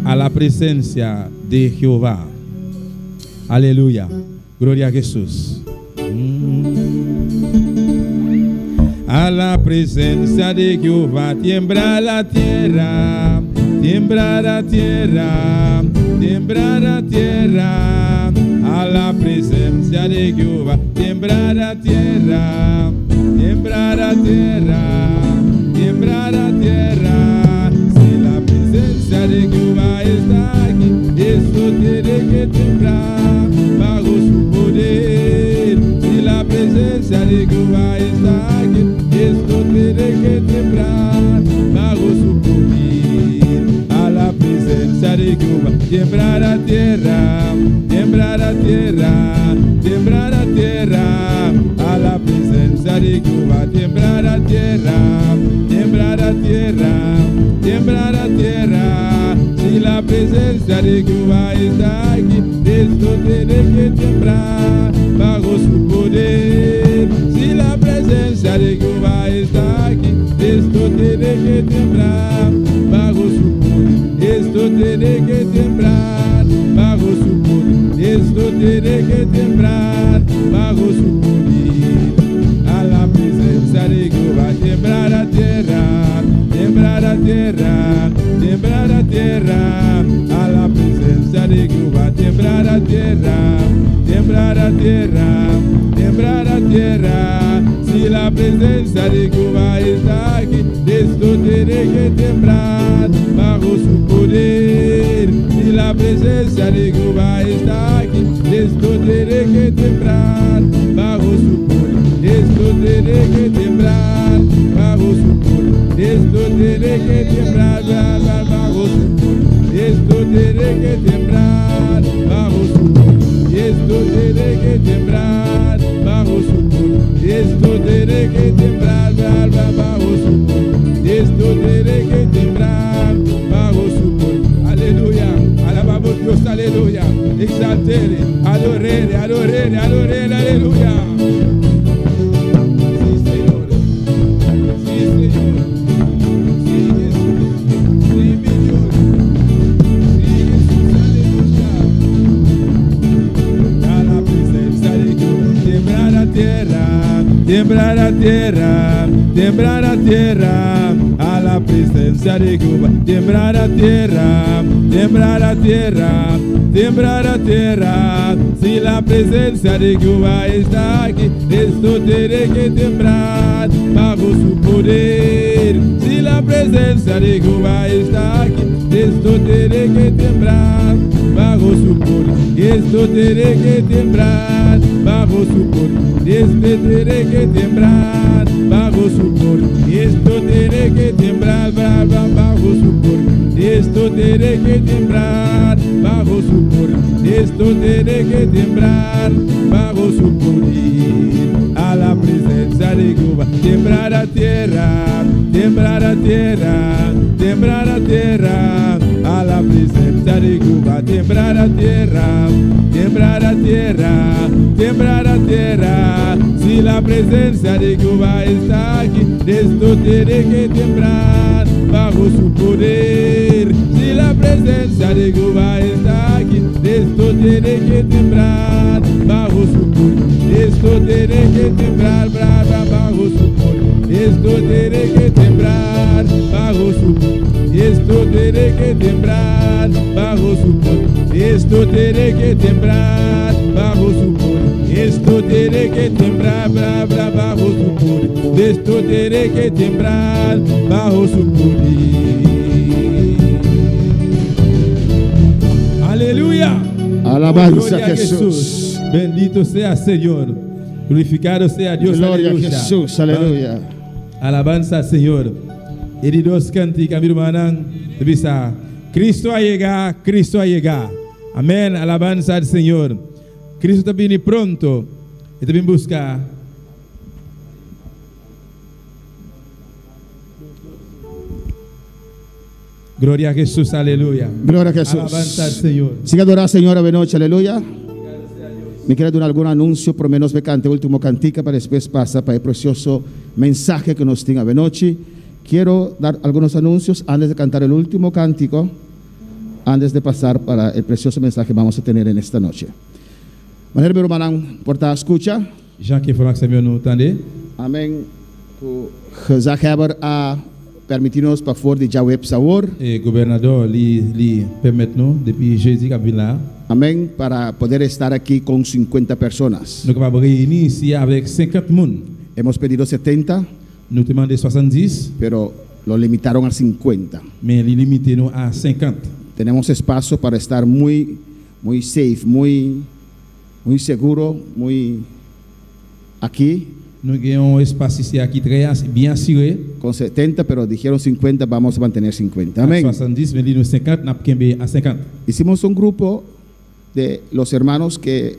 a la presencia de Jehová. Aleluya. Gloria a Jesús. A la presencia de Jehová tiembla la tierra, tiembla la tierra, tiembla la tierra. A la presencia de Jehová tiembla la tierra, tiembla la tierra, tiembla la tierra. La presencia de Jehová está aquí, eso tiene que temblar bajo su poder. Si la presencia de Jehová está aquí, esto tiene que temblar bajo su poder. A la presencia de Jehová tiembla la tierra, tiembla la tierra, tiembla la tierra. A la presencia de Jehová tiembla la tierra, tiembla la tierra, tiembla la tierra. Si la presencia de Jehová está aquí, esto tiene que temblar bajo su poder. Si la presencia de Jehová está aquí, esto tiene que temblar bajo su poder. Esto tiene que temblar bajo su poder. Esto tiene que temblar bajo su poder. A la presencia de Jehová tiembla la tierra, tiembla la tierra, tiembla la tierra. A la presencia de Jehová tiembla la tierra, tiembla la tierra, tiembla la tierra. Si la presencia de Jehová está aquí, esto tiene que temblar bajo su poder. Si la presencia de Jehová está aquí, esto tiene que temblar bajo su poder. Esto tiene que temblar bajo su poder. Esto tiene que temblar bajo su poder. Esto tiene que temblar bajo su poder. Esto tiene que temblar bajo su poder. Esto tiene que temblar bajo su poder. Esto tiene que temblar bajo su poder. Aleluya. Alabamos Dios, aleluya. Exaltere, adorere, adorere, adorere, aleluya. Tiembla la tierra, tiembla la tierra, a la presencia de Jehová. Tiembla la tierra, tiembla la tierra, tiembla la tierra. Si la presencia de Jehová está aquí, esto tiene que temblar bajo su poder. Si la presencia de Jehová está aquí, esto tiene que temblar bajo su poder. Esto tiene que temblar bajo su poder. Este tiene que temblar bajo su poder. Esto tiene que temblar bajo su poder. Esto tiene que temblar bajo su poder. Esto tiene que temblar bajo su poder. A la presencia de Jehová tiembla la tierra, tiembla la tierra, tiembla la tierra. A la presencia de Jehová tiembla la tierra, tiembla la tierra, tiembla la tierra. Si la presencia de Jehová está aquí, esto tiene que temblar bajo su poder. Si la presencia de Jehová está aquí, esto tiene que temblar bajo su poder. Esto tiene que temblar bajo su poder. Esto tiene que temblar bajo su poder. Esto tiene que temblar bajo su poder. Esto tiene que temblar bajo su poder. Esto tiene que temblar bajo su poder. Esto tiene que temblar bajo su poder. Aleluya. Alabanza Gloria a Jesús. Bendito sea Señor. Glorificado sea Dios. Gloria Aleluya. a Jesús. Aleluya. Alabanza al Señor. Heridos cantica mi hermana. Bisa. Cristo ha llegado. Cristo ha llegado. Amén. Alabanza al Señor. Cristo está viene pronto. Y también busca. Gloria a Jesús. Aleluya. Gloria a Jesús. Alabanza al Señor. Siga adorando, Señor, a noche. Aleluya. Me quiere dar algún anuncio, por menos me cante último cantica para después pasar para el precioso mensaje que nos tenga noche. Quiero dar algunos anuncios antes de cantar el último cántico, antes de pasar para el precioso mensaje que vamos a tener en esta noche. Maneira, meu irmão, porta escucha. Jean que foi que não entende. Amém. O Zacheber a permitir-nos para fora de Jaweb Sabor. E governador lhe permite-nos depuis jeudi que vim lá. Amém. Para poder estar aqui com 50 pessoas. Nós vamos reunir ici avec 50 personnes. Hemos pedido 70. Nous demandons 70. Pero lo limitaron a 50. Mais ils limitaram a 50. Tenemos espacio para estar muy safe, muy seguro, muy aquí. Nous avons un espace ici qui est très bien assuré. Con 70, pero dijeron 50, vamos a mantener 50. Amén. 70, mais nous 50, nous avons 50. Hicimos un grupo de los hermanos que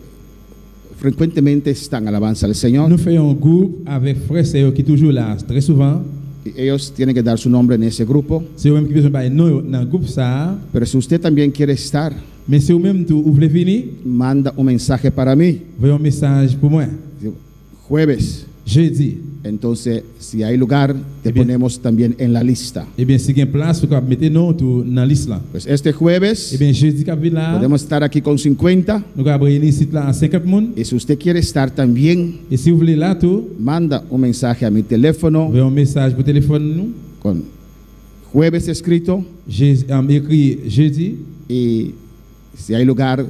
frecuentemente están alabanza al Señor. Nous faisons un groupe avec frères et sœurs qui toujours là très souvent. Y ellos tienen que dar su nombre en ese grupo. C'est eux-mêmes qui besoin dans le groupe ça. Pero si usted también quiere estar, Mais si vous-même vous voulez venir, manda un mensaje para mí. envoyez un message pour moi. Jueves. Jeudi. Entonces, si hay lugar, te bien. ponemos también en la lista. Eh bien, si il y a une place, vous pouvez mettre nous dans la liste là. Pues este jueves Eh bien, jeudi qui vient là, podemos estar aquí con 50. nous allons réunir ici là à 50 personnes. Y si usted quiere estar también, Et si vous voulez là tout, manda un mensaje a mi teléfono envoyez un message pour téléphone nous. con jueves escrito. Écrit jeudi. Y si hay lugar,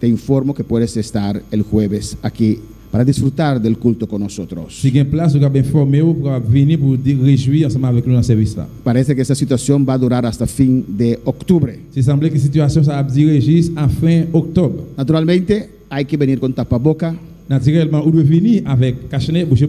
te informo que puedes estar el jueves aquí para disfrutar del culto con nosotros. Si il y a une place, vous allez informer pour venir pour réjouir ensemble avec nous dans le service là. Parece que esta situación va a durar hasta fin de octubre. Il semble que la situation ça a duré jusqu'à fin octobre. Naturalmente, hay que venir con tapaboca, Naturellement, vous devez venir avec cache-nez, bouche.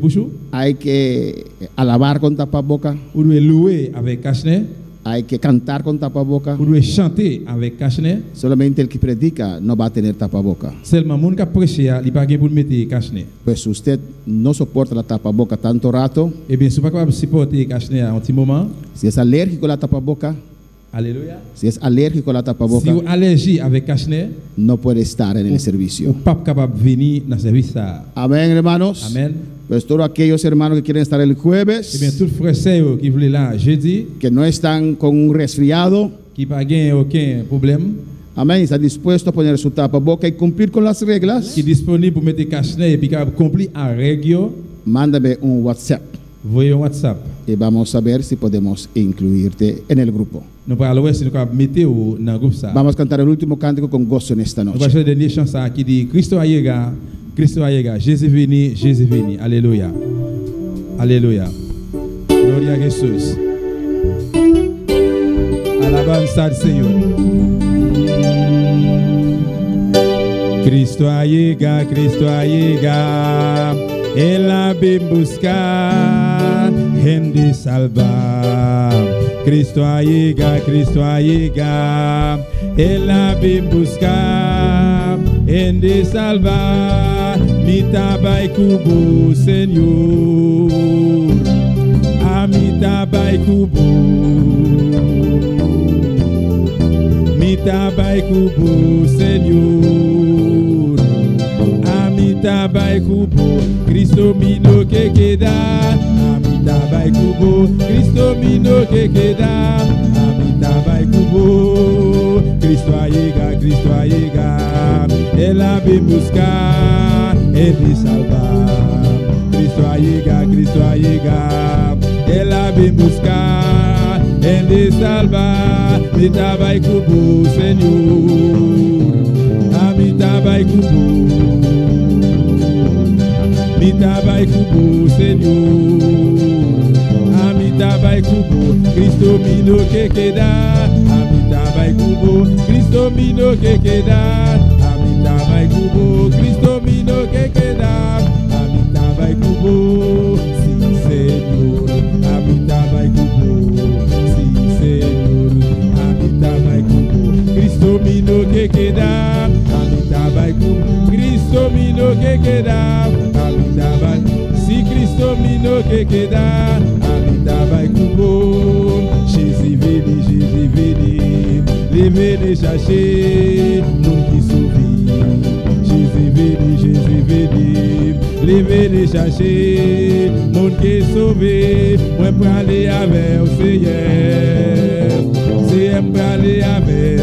hay que alabar con tapaboca, Vous devez louer avec cache-nez. hay que cantar con tapaboca. Vous devez chanter avec cache-nez. Solamente el que predica no va a tener tapaboca. Seulement, moun qui prêche, il n'y a pas pour mettre cache-nez. Pues si usted no soporta la tapaboca tanto rato, Eh bien, si vous ne pouvez pas supporter cache-nez à un petit moment, si es alérgico a la tapaboca, alléluia. si es alérgico a la Si tapaboca, vous allergie avec cache-nez, no puede estar en el vous servicio. n'êtes pas capable de venir dans le service. Amén, hermanos. Amen. Pues todos aquellos hermanos que quieren estar el Eh bien, jueves, tous les frères et sœurs qui voulaient là jeudi, que no están con un resfriado, qui n'ont pas aucun problème, amén, está dispuesto a poner su tapaboca y cumplir con las reglas, qui sont disponibles pour mettre cache-nez et puis qui accomplir à règle, mándame un WhatsApp voyez un WhatsApp. y vamos a ver si podemos incluirte en el grupo. Nous allons voir si nous pouvons mettre dans le groupe. Vamos a cantar el último cántico con gozo en esta Nous allons noche. chanter la dernière chanson qui dit Christo a llegado, Cristo ha llegado, Jésus venu, Jésus venu. Alléluia. Alléluia. Gloria a Jesús. Alabanza al Señor. Cristo ha llegado, Cristo ha llegado. Él ha venido buscar, gente salvar. Cristo ha llegado, Cristo ha llegado. Él ha venido buscar, gente salvar. Mi tabai kubo, Señor. A mi tabai kubo. Mi tabai kubo, Señor. A mi tabai kubo. Cristo mino que queda. A mi tabai kubo. Cristo mino que queda. A mi tabai kubo. Cristo ha llegado, Cristo ha llegado. Él ha venido buscar, Él de salvar. Cristo ha llegado, Cristo ha llegado. Él ha venido buscar, Él de salvar. Mi tabai kubo, Señor. A mi tabai kubo. Mitabai Kubo, Senhor. Amitabai Kubo, Cristo Mino Kekeda. Amitabai Kubo, Cristo Mino Kekeda. Amitabai Kubo, Cristo Mino Kekeda. Amitabai Kubo, sim, Senhor. Amitabai Kubo, sim, Senhor. Amitabai Kubo, Cristo Mino Kekeda. Amitabai Kubo, Cristo Mino Kekeda. Amitabai, si Cristo Mino Kekeda. Amitabai Kubo, Jésus veni, veni chercher, mon qui sauve. Jésus veni, veni chercher, mon qui sauvé. Moi pour aller avec au Seigneur, c'est pour aller avec.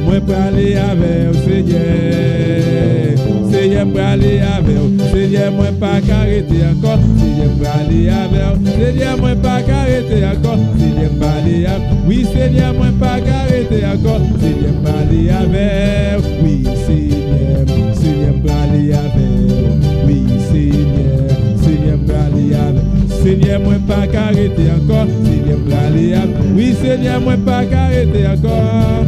Moi pour aller avec au Seigneur, Seigneur pour aller avec. Seigneur moi pas arrêter encore, Seigneur pour aller avec. Seigneur moi pas arrêter encore, Seigneur pour aller avec. Oui Seigneur moi pas arrêter encore, Seigneur pour aller avec. Oui Seigneur, Seigneur pour aller avec. Oui Seigneur, Seigneur pour aller avec. Seigneur moi pas arrêter encore, Seigneur pour aller avec. Oui Seigneur moi pas arrêter encore.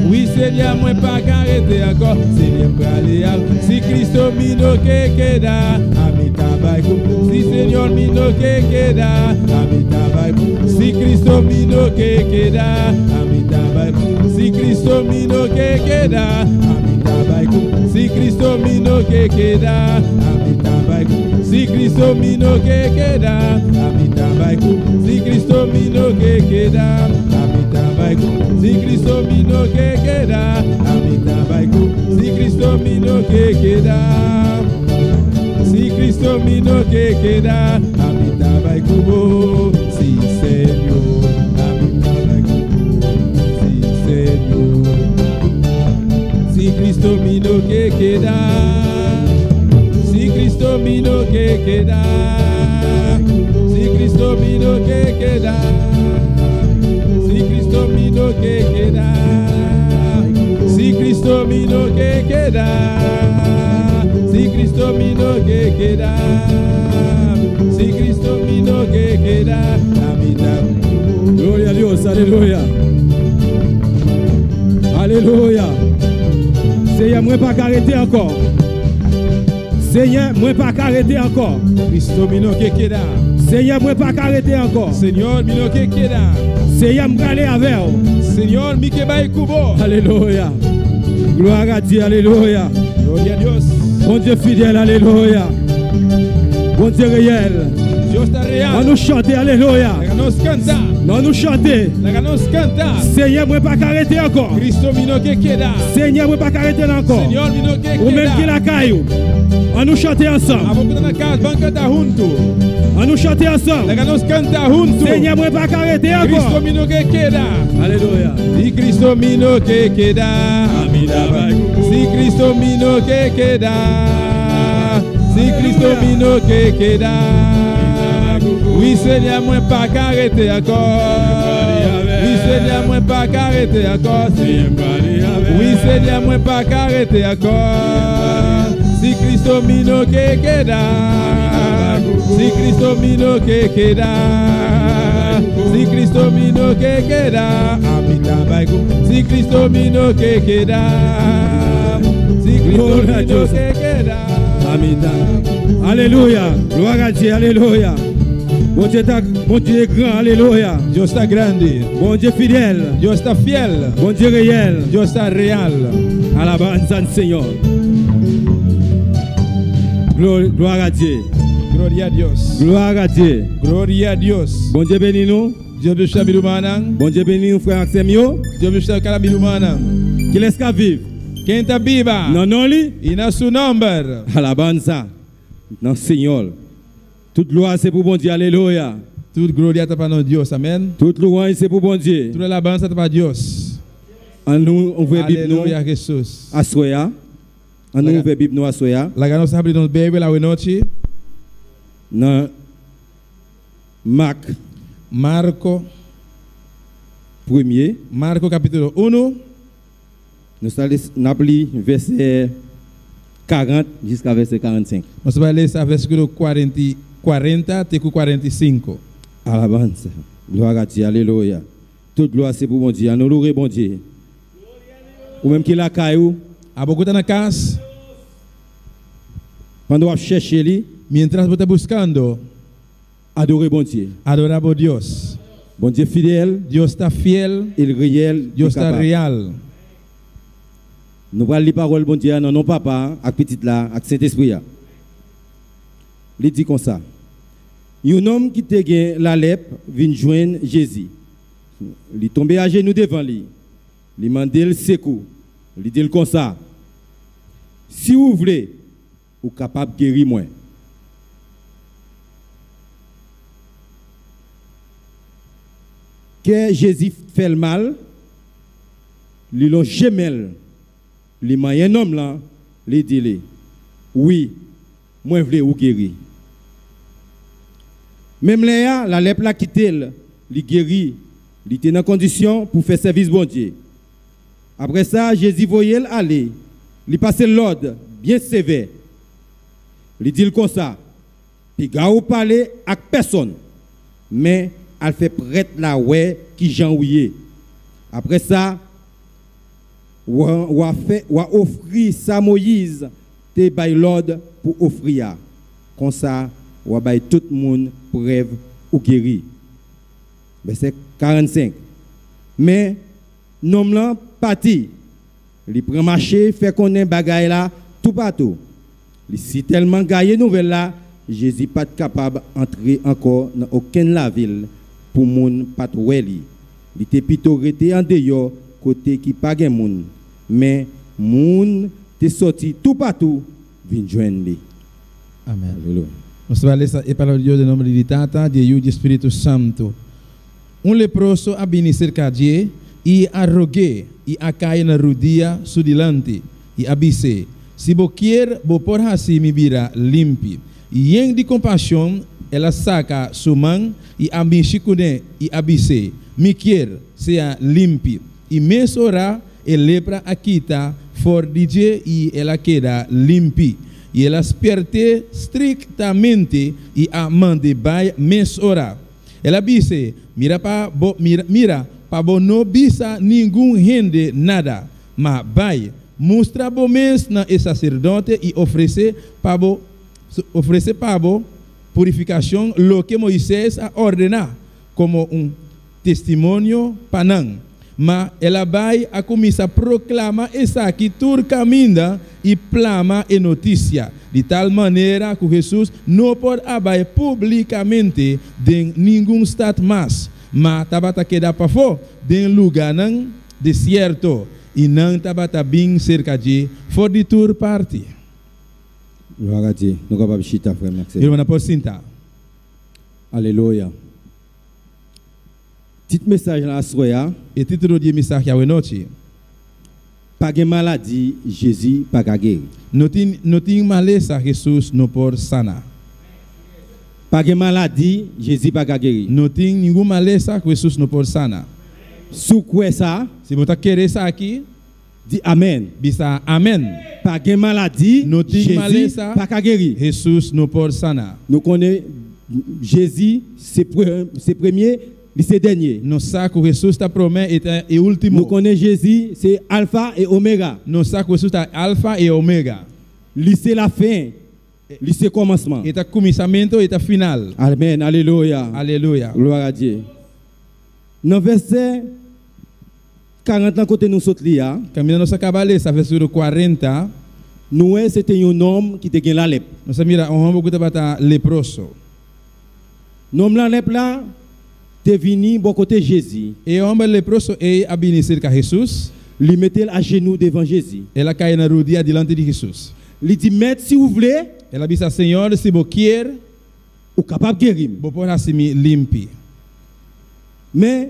Oui Seigneur moi pas arrêter encore, Seigneur pour aller avec. Si Christo mino kekeda, amitabai kubo. Si Seigneur mino kekeda, amitabai kubo. Si Christo mino kekeda, amitabai kubo. Si Christo mino kekeda, amitabai kubo. Si Christo mino kekeda, amitabai kubo. Si Christo mino kekeda, amitabai kubo. Si Christo mino kekeda, amitabai kubo. Si Christo mino kekeda, amitabai kubo. Si Christo mino kekeda, si Cristo mino kekeda, amitabai kubo. Si Senhor, amitabai kubo. Si Senhor, si Cristo mino kekeda, si Cristo mino kekeda, si Cristo mino kekeda, si Cristo mino kekeda, si Cristo mino kekeda, si Cristo mino kekeda, si Cristo mino kekeda, amitabai. Gloria a Dios, aleluya. Alléluia. Seigneur, moi pas arrêter encore. Seigneur, moi pas arrêter encore. Cristo mino kekeda. Seigneur, moi pas arrêter encore. Seigneur mino kekeda. Seigneur, me aller avec vous. Seigneur mikebai kubo. Alléluia. Gloire à Dieu, alléluia. Gloria a Dios. Bon Dieu fidèle, alléluia. Bon Dieu réel. Dios está real. On nous chante, alléluia. Nos canta. On nous chante. Nos canta. Seigneur, moi pas arrêter encore. Cristo mino kekeda. Seigneur, moi pas arrêter encore. Seigneur mino kekeda. Ou même qui la caillou. On nous chante ensemble. Abokuta na casa bancata junto. On nous chante ensemble. Nos canta junto. Seigneur, moi pas arrêter Cristo encore. mino kekeda. Alléluia. Si Cristo mino kekeda. Amitabai kubo. Si Cristo mino kekeda. Si Cristo mino kekeda. Oui Seigneur, moi pas arrêter encore. Oui Seigneur, moi pas arrêter encore. Oui Seigneur, moi pas arrêter encore. Si Cristo mino kekeda. Si Cristo mino kekeda. Si Cristo mino kekeda. Amitabai kubo. Si Cristo mino kekeda. Si Cristo mino kekeda. Amitabai. Alléluia. Gloire à Dieu, alléluia. Bon Dieu est grand, alléluia. Dios está grande. Bon Dieu fidèle. Dios está fiel. Bon Dieu réel. Dios está real. Alabanza al Seigneur. Gloire à Dieu. Gloria a Dios. Gloire à Dieu. Gloria a Dios. Bon Dieu bénis nous. Dieu veut changer l'humanang. Bon Dieu bénis nous, frère Axemio. Dieu veut changer l'humanang. Qui laisse qu'à vivre. Quem está viva? Non, non, lui. E na seu number. Alabanza. Non, Seigneur. Toute gloire c'est pour bon Dieu, alléluia. Toute gloria está para nós Deus, amém. Toute louange c'est pour bon Dieu. Toute alabança está para Deus. En nous, on veut Bible nous Aleluia, Jesus. à soya. En nous, on veut Bible nous à soya. Laga nós abrir nos Bíblia lá noite. Dans Marco. Premier. Marco capítulo 1. Nous allons verset 40 jusqu'à verset 45. Nós vamos ler esse versículo 40 até 45. Alabanza. Gloire à Dieu. Alléluia. Toute gloire c'est pour bon Dieu. Nous louons bon Dieu. Ou même qui la caillou. A boca está na casa. Quando vous cherchez lui, Mientras você está buscando, adorez bon Dieu. adorar a Deus. Bon Dieu fidèle, Deus está fiel, il réel, Deus il está capable. real. Nous allons lire parole bon Dieu, non papa, avec petit là, avec Saint-Esprit. Il dit comme ça. Un homme qui te gagné la lèpre vient joindre Jésus. Il est tombé à genoux devant lui. Il m'a demandé le secours. Il dit comme ça. Si vous voulez, vous êtes capable de guérir moi. Que Jésus fait le mal, il l'ont gemelle. Il m'a un homme là, il dit oui, moi je veux vous guérir. Même là, la lèpre l'a quitté, il guérit, il était dans condition pour faire service bon Dieu. Après ça, Jésus voyait aller, il passait l'ordre bien sévère. Il dit comme ça, puis gars ou parler avec personne, mais elle fait prêtre la ouais qui Jean ouillé. Après ça, ou offrir ça Moïse te bay l'ordre pour offrir. Comme ça, ou bay tout le monde preuve ou guéri. Verset 45. Mais nom là parti. Il prend marché, fait connaître bagaille là tout partout. Il si tellement gaillé nouvelle là, Jésus pas capable d'entrer encore dans aucune la ville pour moun pas weli. Il était plutôt resté en dehors côté qui pas gen moun, mais moun te sorti tout partout vinn joindre lui. Amém. Alléluia. Nós vamos ler a palavra de Deus em nome de Tata, de Filho e de Espírito Santo. Leproso a bini cerca de e a rogue e a cair na rodia sudilante e a bise. Se bo quer, bo por assim me vira limpi. E em de compaixão, ela saca sua mão e a mexicune e a bise. Me quer seja limpi. E mês ora, e lepra a quita for DJ e ela queda limpi. E ela esperte strictamente e a mande vai mês ora. Ela disse, mira pa bo no bisa nenhum rende nada, mas vai mostra bo mês na e sacerdote e oferecer pa bo purificação lo que Moisés a ordenar como testemunho panang. Mas ela vai a começar a proclamar essa aqui turcaminda e plama e notícia, de tal maneira que Jesus não pode abai publicamente de nenhum estado mais, mas tabata queda para fora de lugar não deserto e não tabata bem cerca de fora de tur parte. Gloire à Dieu. Nous sommes capables de chita, frère Maxime. Eu não posso sentar. Alléluia. Petit message là, soya. E título de mensagem à noite. Pas de maladie, Jésus pas guéri. Não tem maleza, Jesus não pode sanar. Pas de maladie, Jésus pas guéri. Não tem nenhuma maleza que Jesus não pode sanar. Sous quoi ça? Se você querer isso aqui, Dis Amen. bisa amém. Pas de maladie, Não tem Jésus maleza, pas guéri. Jesus não pode sanar. Nous connaissons Jésus, c'est premier, c'est dernier. Não sabe que Jesus está promete e último. Nous connaissons Jésus, c'est Alpha et Oméga. Não sabe que Jesus está alfa e omega. C'est la fin, c'est commencement. Está começamento e está final. Amen, alléluia. Aleluia. Gloire à Dieu. Dans verset 40 ans côté nous saute là, Caminhando nossa cabeça, versículo 40. nous c'était un homme qui était la lèpre. Nós mira homem que estava leproso. L'homme la lèpre là, t'es venu bon côté Jésus. E o homem leproso é a bini cerca de Jesus. Il mettait à genoux devant Jésus. Ela cai na rodia diante de Jesus. Il dit maître si vous voulez, Ela disse, Senhor, se você quer, vous capable de guérir. vou pôr assim me limpe. Mais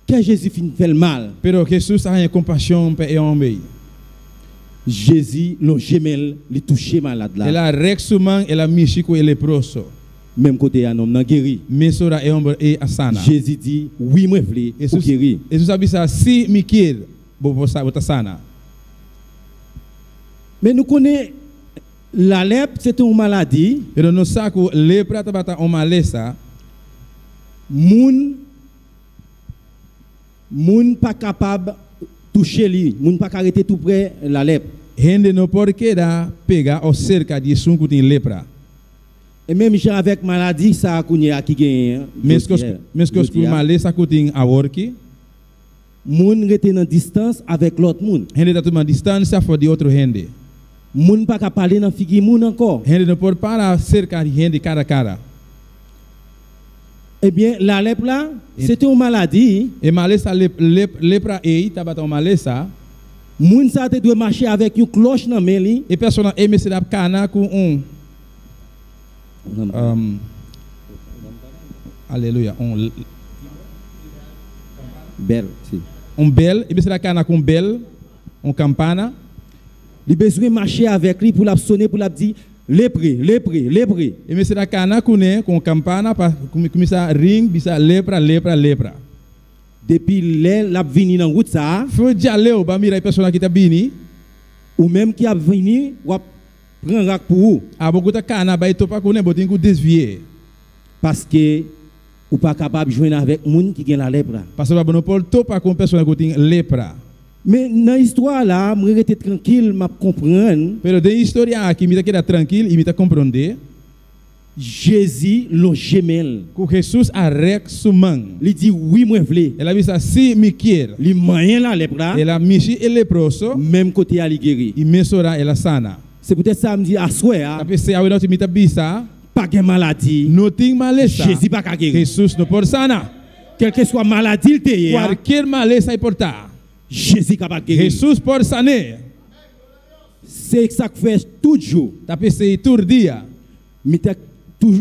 que Jésus finit fait le mal. Pero Jesus tem compaixão para o homem. Jésus le gemelle, il touché malade là. Ela rexuman, ela mexe com o leproso. Même côté un homme n'a guéri. Mesora é homem é a sana. Jésus dit oui moi voulais pour guérir. Jesus disse, se me quer, vou botar sana. Mais nous connaissons la lèpre, c'est une maladie. Pero no saco lepra tabata uma malesa. Moun pas capable toucher lui, moun pas arrêter tout près la lèpre. Gente no pode querer pegar ou cerca de sunco tem lepra. Et même gens avec maladie ça kounya qui gagne. Mescos com malesa que tem a work. Moun rete en distance avec l'autre moun. Gente tá tomando distância for de outro gente. Moun pas capable parler dans figure moun encore. Gente não pode parar cerca de gente cara a cara. Eh bien, la lèpre là, c'est une maladie. E malesa lepra ei tabata uma malesa. Moun sa te doit marcher avec une cloche dans main li. E persona eme se dá cana com aleluia, bel, si. Bel, e se dá cana com bel, campana. Il besoin marcher avec lui pour la sonner pour la dire lepre. E me se dá cana com campana para começar a ring, bisa lepra. Depuis la vini dans route ça. Foi já leu ba mira a pessoa que tá bini. Ou même qui a vini ou prend rak pour ou. A beaucoup ta cana ba itopa kune botin ku desvier. Parce que ou pas capable de joindre avec moun qui gagne la lèpre. Parce que ba no pol topa com pessoa que tem lepra. Mais dans l'histoire là, je rester tranquille, m'a comprendre. Pero de história aqui me tá queda tranquilo e me tá compreender. Jésus le gemel. Que Jesus arrec sumang. Il dit oui moi vle. Ela visa si me quer. Il moyen la lèpre là. Ela michi e leproso. Même côté ali guéri. E mesora ela sana. C'est peut-être ça me dit à souhait. Tapi se awe não te mita bisa. Pas de maladie. No tem malesa. Jésus pas guéri. Jesus no por sana. Quelle que soit maladie il te. Qualquer malesa importa. Jésus capable guérir. Jesus por saner. C'est ça que fait toujours. Tapi se tout dia.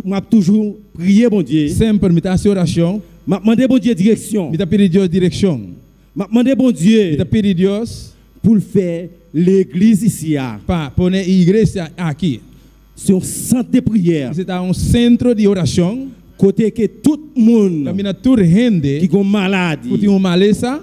M'a toujours prié bon Dieu. Sempre me tá oração. M'a demandé bon Dieu direction. Me tá pedir Deus direção. M'a demandé bon Dieu. Me tá pedir Deus pour faire l'église ici para poner a igreja aqui. C'est un centre de prière. C'est un centre de oração. Côté que tout le monde camina tour gente qui ont maladie, qui tem malesa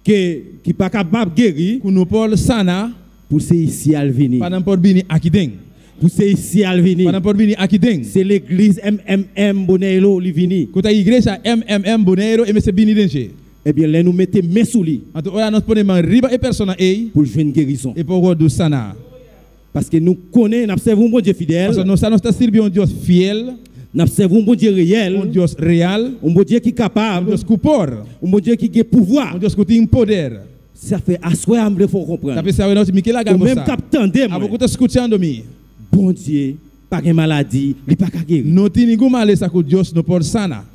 qui pas capable guérir, que não pode sana pour c'est ici à venir. Para não pode vir aqui dentro. Pour c'est ici à venir. Para não pode vir aqui dentro. C'est l'église MMM Boneiro li vini. Que a igreja MMM Boneiro e me se vini dentro. Eh bien, là nous mettons main sous lui. Então, ora nós ponemos riba e persona ei pour jouer une guérison. E pour do sana. Parce que nous connaissons, nous servons un bon Dieu fidèle. Parce que nous servons un Dieu fidèle. Nous servons un bon Dieu réel. Un Dieu réel. Un bon Dieu qui est capable. Un Dieu qui porte. Un bon Dieu qui a pouvoir. Un Dieu qui tem poder. Ça fait assoir, il faut comprendre. Ou même captandem. A beaucoup escutando-me. Bon Dieu, pas de maladie, il pas guérir. Não tem nenhuma maleza que Deus não pode sanar.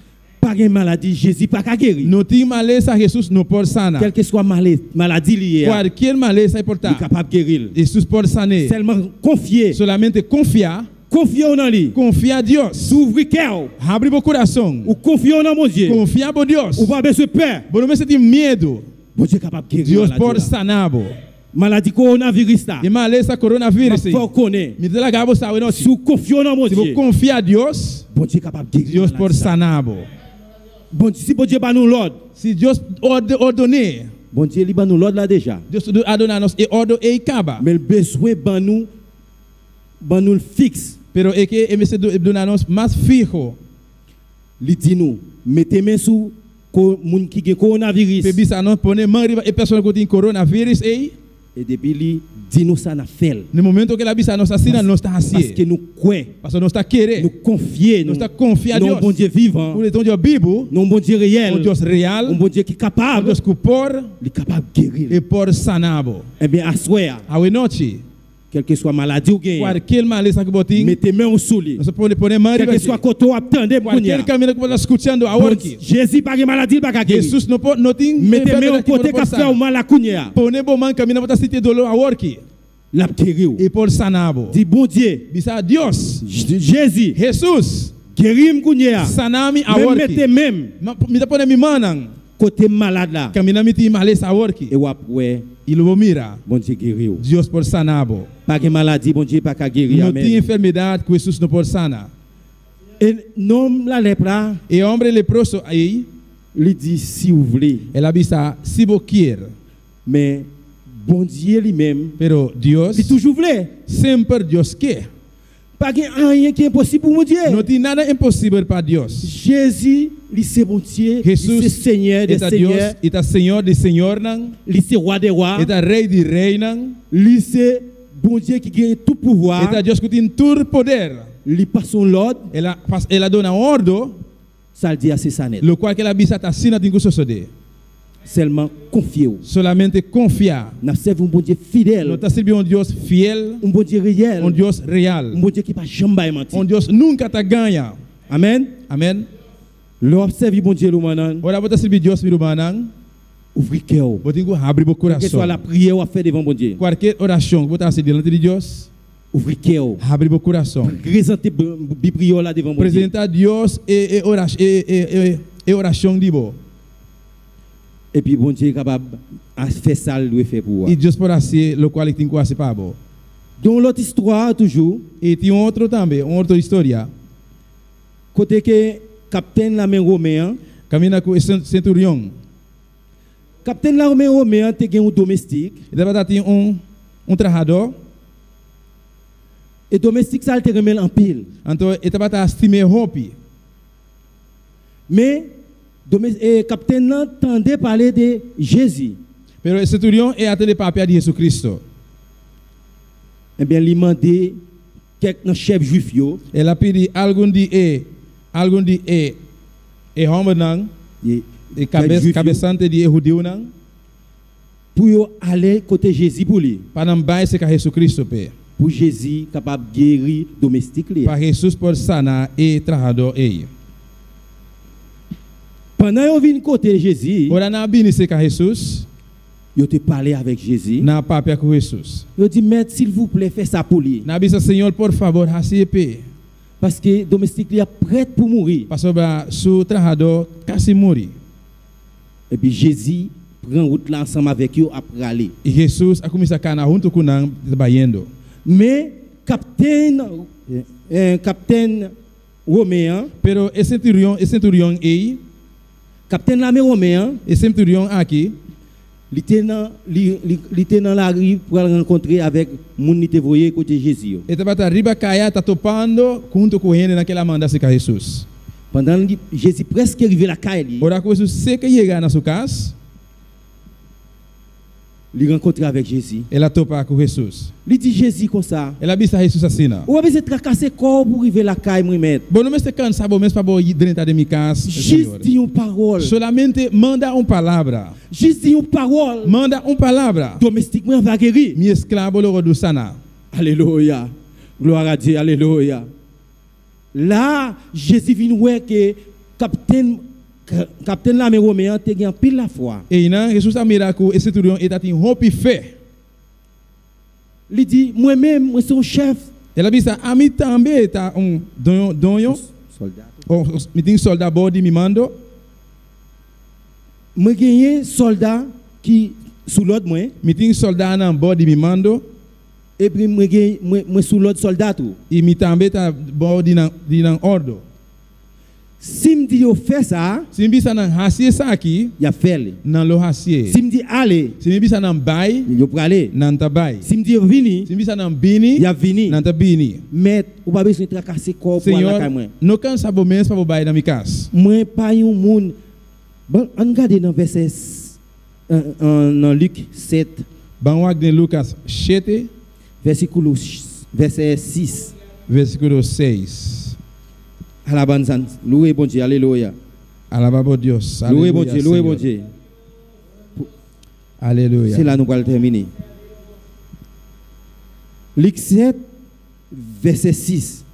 Pas de maladie, Jésus pas guérir. Não tem maleza Jesus não pode sanar. Quelle que soit maladie liée. Qualquer maleza importa. Il est capable de guérir. Jesus pode sanar. Seulement confier. Solamente confiar. Confier en lui. Confiar a Deus. S'ouvrir cœur. Abre o coração. Ou confier en mon Dieu. Confiar em Deus. Ou pas besoin de peur. Não precisa ter medo. Bon Dieu capable de guérir. Deus pode sanar. Maladie coronavirus tá. E maleza coronavírus. Faut connaître. Me dá gabo sabe não. Se confiar en mon Dieu. Se confiar a Deus. Bon Dieu capable de guérir. Deus pode sanar. Bon Dieu, si bon Dieu ba nous l'ordre. Se Deus ordonner. Bon Dieu li ba nous l'ordre là déjà. Deus a donado nos e ordem e acaba. Mais le besoin ba nous fixe. Pero é que MSC donanos mais fijo. Li dit nous, mettez main sous moun qui gen coronavirus. Pe bisa non pone mão riba e pessoa que tem coronavírus e depuis li dit nous ça na fait. No momento que la bisa nos assina nós está assim. Parce que nous croyons. Parce que nós está querer. Nous confier. Nós está confiar a Deus. Non bon Dieu vivant. Pour então Deus vivo. Non bon Dieu réel. Un Deus real. Un bon Dieu qui capable. Deus que por. Il capable guérir. E por sanabo. Eh bien à soir. A noite. Quelle que soit maladie ou gain. Qualquer maleza que botin. Mettez main sous lui. Nós pone mão riba. Quel que soit côté ou attendez pour nous. Qualquer caminho que você escutando a work. Jésus pas de maladie pas guérir. Jesus não tem. Mettez main côté que fait o mal à cunha. Pone bom man caminho para sentir dolor a work. La guérir. E por sanabo. Dit bon Dieu. Bisa Deus. Jésus. Jesus. Guérim cunha. Sanami a work. Mettez même. Me tá pone mi manang. Côté malade là. Caminho me tem maleza a work. E après. Il o mira. Bon Dieu guérir. Deus por sanabo. Pas de maladie, bon Dieu pas qu'à guérir. Não tem enfermidade que Jesus não pode sanar. E nom la lepra. E homem leproso aí. Ele dit si vous voulez. Ela bisa si vous quer. Mais bon Dieu lui-même, Pero Dios il toujours voulait. sempre Dios quer. Pas qu'il y a rien qui est impossible pour mon Dieu. Não tem nada impossível para Deus. Jésus, il c'est bon Dieu, il Jesus c'est Seigneur des Eta Deus, seigneurs, eta Senhor de Senhor não, il c'est roi des rois, eta Rei de Rei não, il c'est bon Dieu qui gagne tout pouvoir, eta Deus que tem todo poder. il passe son l'ordre, Ela dona ordo, ça le dit à ses sanettes. lo qual que ela bisa tá sina tem que suceder. Seulement confiez-vous. Solamente confiar. Nous servons un bon Dieu Não fidèle, está servindo um Deus fiel, un bon Dieu réel, um Deus real, un bon Dieu qui pas jamais mentir. um Deus nunca tá ganha. Amen. Amen. L'observe bon Dieu le manan, Ora bota servir Deus miru manang, ouvrir cœur. botin ko abrir o Que soit la coração. prière à faire devant bon Dieu. Qualquer oração que botar assim diante de Deus, Ouvrir cœur. abre o coração. Présenter Biblio là devant bon Dieu. Apresentar Deus e oração de bo. Et puis bon Dieu est capable de faire ça, il doit faire pour vous. E Deus por assim, lo qual tem que fazer para bo. Dans l'autre histoire, toujours, E tem outro também, outra história. côté que capitaine l'armée romain, Caminha com o centurião. capitaine l'armée romain, te gen un domestique, E deve ter trabalhador. et domestique ça, il te remet en pile. Então, ele estava a estimar roupa. Mais, capitaine n'entendait parler de Jésus. Pero o centurião é aquele papel de Jesus Cristo. Eh bien, il demandait quelques chefs juifs, Ela pede algum de homem não, e cabeçante de judeu não, pour aller côté Jésus pour lui. para não vai ser com Jesus Cristo pe. Pour Jésus capable de guérir domestique. Para Jesus por sanar e trabalhador ele. Pendant qu'on vient côté Jésus, Ora na bini ser com Jesus, il te parlé avec Jésus. na papel com Jesus. Il dit, maître, s'il vous plaît, faites ça pour lui. Na bisa Senhor, por favor, assim pe. Parce que domestique est prêt pour mourir. Para sobre su trabalhador quase morrer. Et puis Jésus prend route là ensemble avec eux après aller. E Jesus a começar a canar junto com nós trabalhando. Mais capitaine romain, Pero esse centurião aí, capitaine l'armée romain, esse centurião aqui, il était dans la rue pour rencontrer avec mon qui était voyé côté Jésus. ele estava arriba caia, tá topando junto com ele naquela mandasse com Jesus. Pendant que Jésus presque arrivé à la caille, Ora com Jesus seca chegar na sua casa, il rencontré avec Jésus. ela topa com Jesus. Il dit Jésus comme ça. Ela vista Jesus assim, não. Ou avez-vous tracassé corps pour arriver à la caille, moi mettre? Bom, não me estou cansado mesmo para ir dentro de minha casa, Juste dit une parole. Solamente manda palavra. Juste dit une parole. Manda palavra. Domestiquement va guérir. Mi escravo logo do sana. Alléluia. Gloire à Dieu. Alléluia. Là, Jésus vient voir que capitaine l'armée romain te gagne pile la foi. E não, Jesus a miracle, esse centurião ele tem roupa e fé. Il dit, moi-même, moi suis un chef. Ela vista a mim também tá donho, Soldat. me tem soldado body me mando. Moi gagne soldat qui sous l'autre moi. Me tem soldado na body me mando. Et puis moi gagne moi sous l'autre soldat tout. E me também tá body na ordo. Si me dit yo fait ça, Se me bisa na hasie sa aqui, il a fait. na lo hasie. Si me dit aller, Se me bisa na bai, il pour aller. nan tabai. Si me dit venir, Se me bisa na bini, il a venir. nan tabini. Mais ou pas besoin de tracasser corps pour aller Senhor, à moi. não cansa bo mês para bai na minha casa. Moi pas un monde. Bon, on regarde dans verset dans Luc 7 Banwag de Lucas 7, verset 6. versículo 6. À la bonne sens. Louez bon Dieu, alléluia. Alabado Deus. Louez bon Aleluia, Dieu, louez bon Senhor. Dieu. Aleluia. C'est là nous allons terminer. Luc 7 verset 6.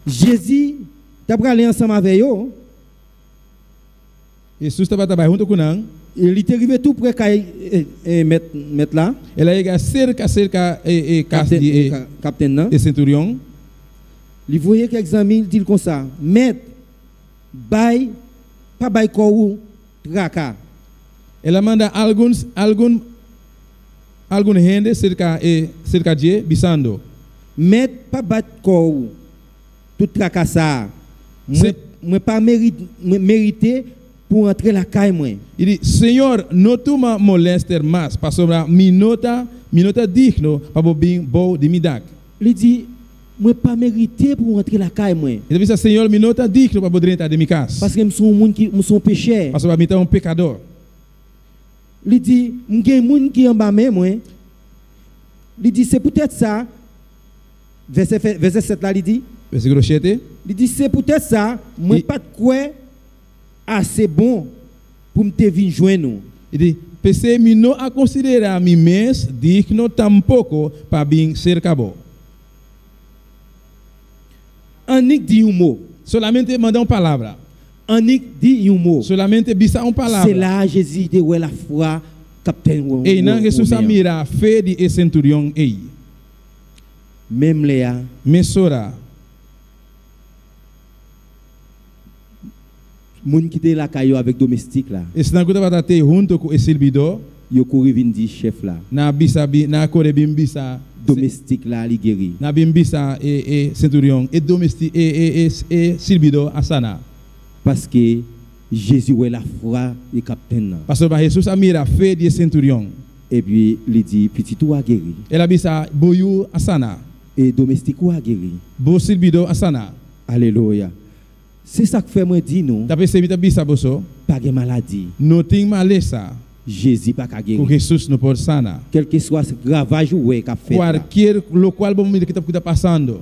Jésus t'a aller ensemble avec eux. Jesus estava trabalhando junto com nós. Il est arrivé tout près de mettre là. Ela chega cerca casa de Capitaine. de centurião. Il voyait quelques amis, il dit comme ça. Maître, bail, pas bail corps, traca. Ela manda algum gente cerca de bisando. Maître, pas bail corps, tout traca ça. Moi pas mérité pour entrer la caille moi. Il dit, Senhor, não tu me molester mais, para sobrar minota digno para bem bom de me dar. Il dit moi pas mérité pour entrer la caille moi. Ele disse, Senhor, minota digno para poder entrar de minha casa. Parce que je suis un monde qui me sont pécheur. Para sobrar, me um pecador. Il dit m'gay monde qui en bas moi. Il dit c'est peut-être ça. Verset 7 là il dit. Versículo 7. Il dit c'est peut-être ça, moi pas de quoi assez bon pour me te vir joindre nous. Il dit, pensei me não a considerar mim mês digno tampouco para bem ser cabo. Anik dit un mot. Solamente mandar uma palavra. Anik dit un mot. Solamente bisa uma palavra. C'est là Jésus de ouais la foi capitaine. E não Jesus a mira a fé de centurião ei. Même Léa. Mesora. Moun qui était la caillou avec domestique là. Esse não cuida para ter junto com esse servidor. Yo couri vinn di chef là. Na bisa na corre bimbisa domestique là li guéri. Na bimbisa centurião e domestique e servidor asana. Parce que Jésus ouais la foi et capitaine. Parce que Jesus a mira a fé de centurião. Et puis il dit petit ou a guéri. Ela bisa boyu asana. Et domestique ou a guéri. Bo servidor asana. Alléluia. C'est ça que fait moi dire nous. Tá percebido bisa boso? Pas de maladie. Não tem maleza. Jésus pas guéri. Com Jesus não pode sana. Quel que soit ce gravage ou qu'a fait. Qualquer local bom que está passando.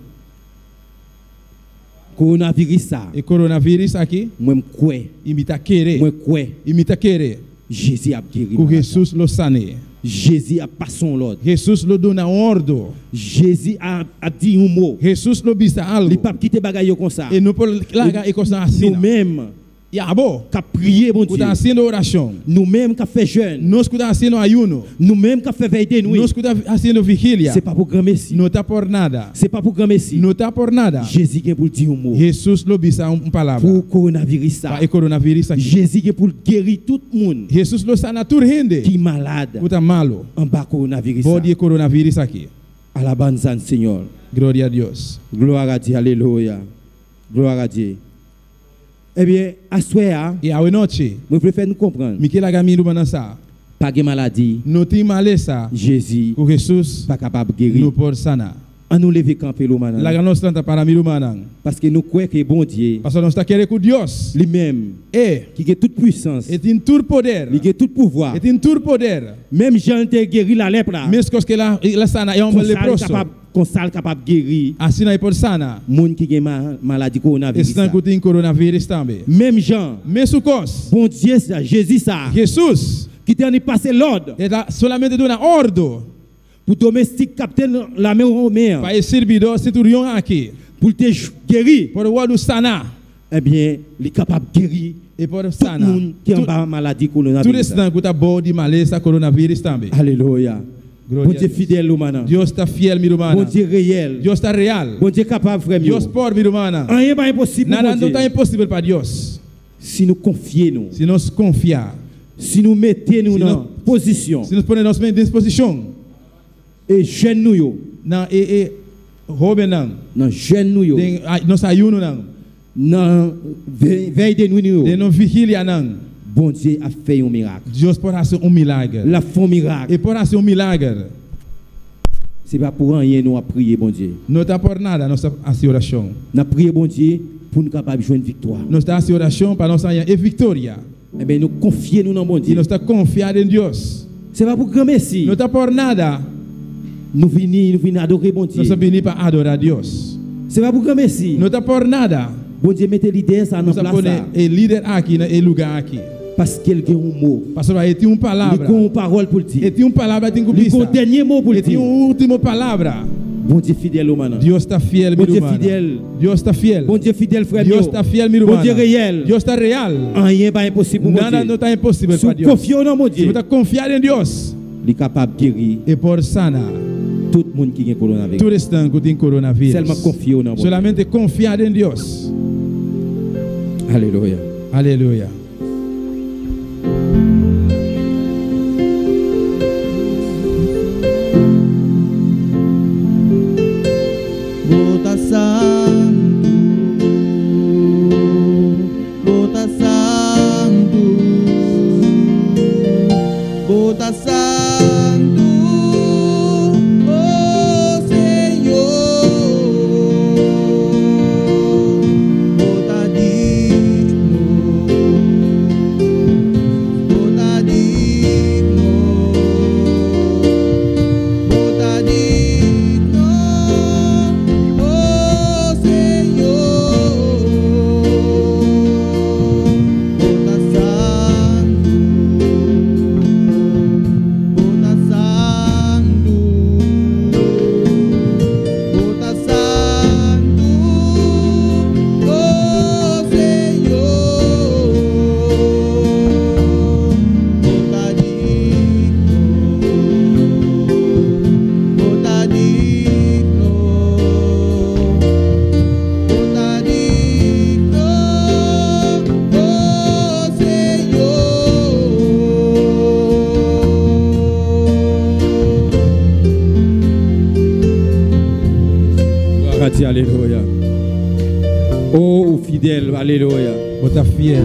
Coronavirus ça. E coronavírus aqui? Moi crois. Imita querer. Moi crois. Imita querer. Jésus a guéri. Com Jesus lo sane. Jésus a pas son l'ordre. Jesus lo dona ordem. Jésus a dit un mot. Jesus lo bisa algo. Il pas quitter bagaille comme ça. E não pode largar e coisa assim. Nous-mêmes. E abo. Qu'a prier bon Dieu. Cuida haciendo oração. Nous-mêmes qu'a fait jeûne. Nós cuida haciendo ayuno. Nous-mêmes qu'a fait veille de nuit. Nós cuida haciendo vigília. C'est pas pour grand messie. Não tá por nada. C'est pas pour grand messie. Não tá por nada. Jésus qui pour dire un mot. Jesus lo bisa palavra. Pour coronavirus ça. Para coronavírus aqui. Jésus qui pour guérir tout le monde. Jesus lo sana tur rende. Qui malade. Puta malo. En bas coronavirus. Body coronavírus aqui. Alabanza Seigneur. Glória a Deus. Gloire à Dieu. Alléluia. Gloire à Dieu. Eh bien, à soir, e à noite, je préfère nous comprendre. Miquel a gami lumanasa. Pas de maladie. Não tem maleza. Jésus. Com Jesus. Pas capable de guérir. Não pode sana. A nous lever camper l'humain. La nós tenta para milumanang. Parce que nous croyons que bon Dieu. Parce que nós está querendo com Deus. Lui-même. Qui a toute puissance. E tem tout poder. Il a tout pouvoir. E tem tout poder. Même Jean te guéri la lèpre là. Mesmo que ela sana é leproso. Consal capable de guérir. Assim não pode sana. Moun qui a maladie coronavirus. Estão com tem coronavírus também. Même Jean. Mesmo cos. Bon Dieu ça, Jésus ça. Jesus. Qui t'a passé l'ordre. Ele solamente dona ordem. Pour domestique capitaine la main romaine. Para servidor centurião aqui. Pour te guérir. Por o sana. Eh bien, il est capable de guérir. E por sana. Tout le monde qui a maladie coronavirus. Tudo estão com bom de maleza coronavírus também. Alléluia. Bon Dieu fidèle, humana. Deus está fiel, meu irmão. Bon Dieu réel. Deus está real. Bon Dieu capable, frère. Deus pode, meu irmão. Rien pas impossible. Nada não está impossível para Deus. Si nous confions, se nós confiar, si nous mettons dans position, se nós pôr nossa mente em disposição, e jeune nous yo, na roube não, na jeune nous yo, nós ayuno não, na veille de nuit nous yo, de não vigília não. Bon Dieu a fait un miracle. Deus pode fazer milagre. La fait un miracle. E pode fazer milagre. C'est pas pour rien nous a prié bon Dieu. Não está por nada nossa oração. Nous prié bon Dieu pour nous capable joindre victoire. Nós está oração para nós ganhar vitória. Eh bien nous confier nous dans bon Dieu. E nós está confiar em Deus. C'est pas pour grand merci. Não está por nada. Nous venons adorer bon Dieu. Nós venimos para adorar Deus. C'est pas pour grand merci. Não está por nada. Bon Dieu mette l'idée ça dans place. E líder aqui, e lugar aqui. Parce qu'il y a un mot. Parce qu'il tem palavra. Il y a une parole pour dire. Il tem palavra tem que il y a un dernier mot pour dire. Il tem último palavra. Bon Dieu fidèle au maintenant. Deus está fiel, bon Dieu fidèle. Deus está fiel. Bon Dieu fidèle, frère. Deus está fiel, meu irmão. Bon Dieu réel. Deus está real. Rien pas impossible pour Nada não está impossível para Deus. Confions dans mon Dieu. Você está confiar em Deus. Il est capable de guérir. E por sana. Tout le monde qui a coronavírus. Todo estão que tem coronavírus. Seulement confions dans mon Dieu. Solamente confiar em Deus. Alléluia. Alléluia. Bota santo, alléluia. Oh, ou fidèle, alléluia. Bota fiel.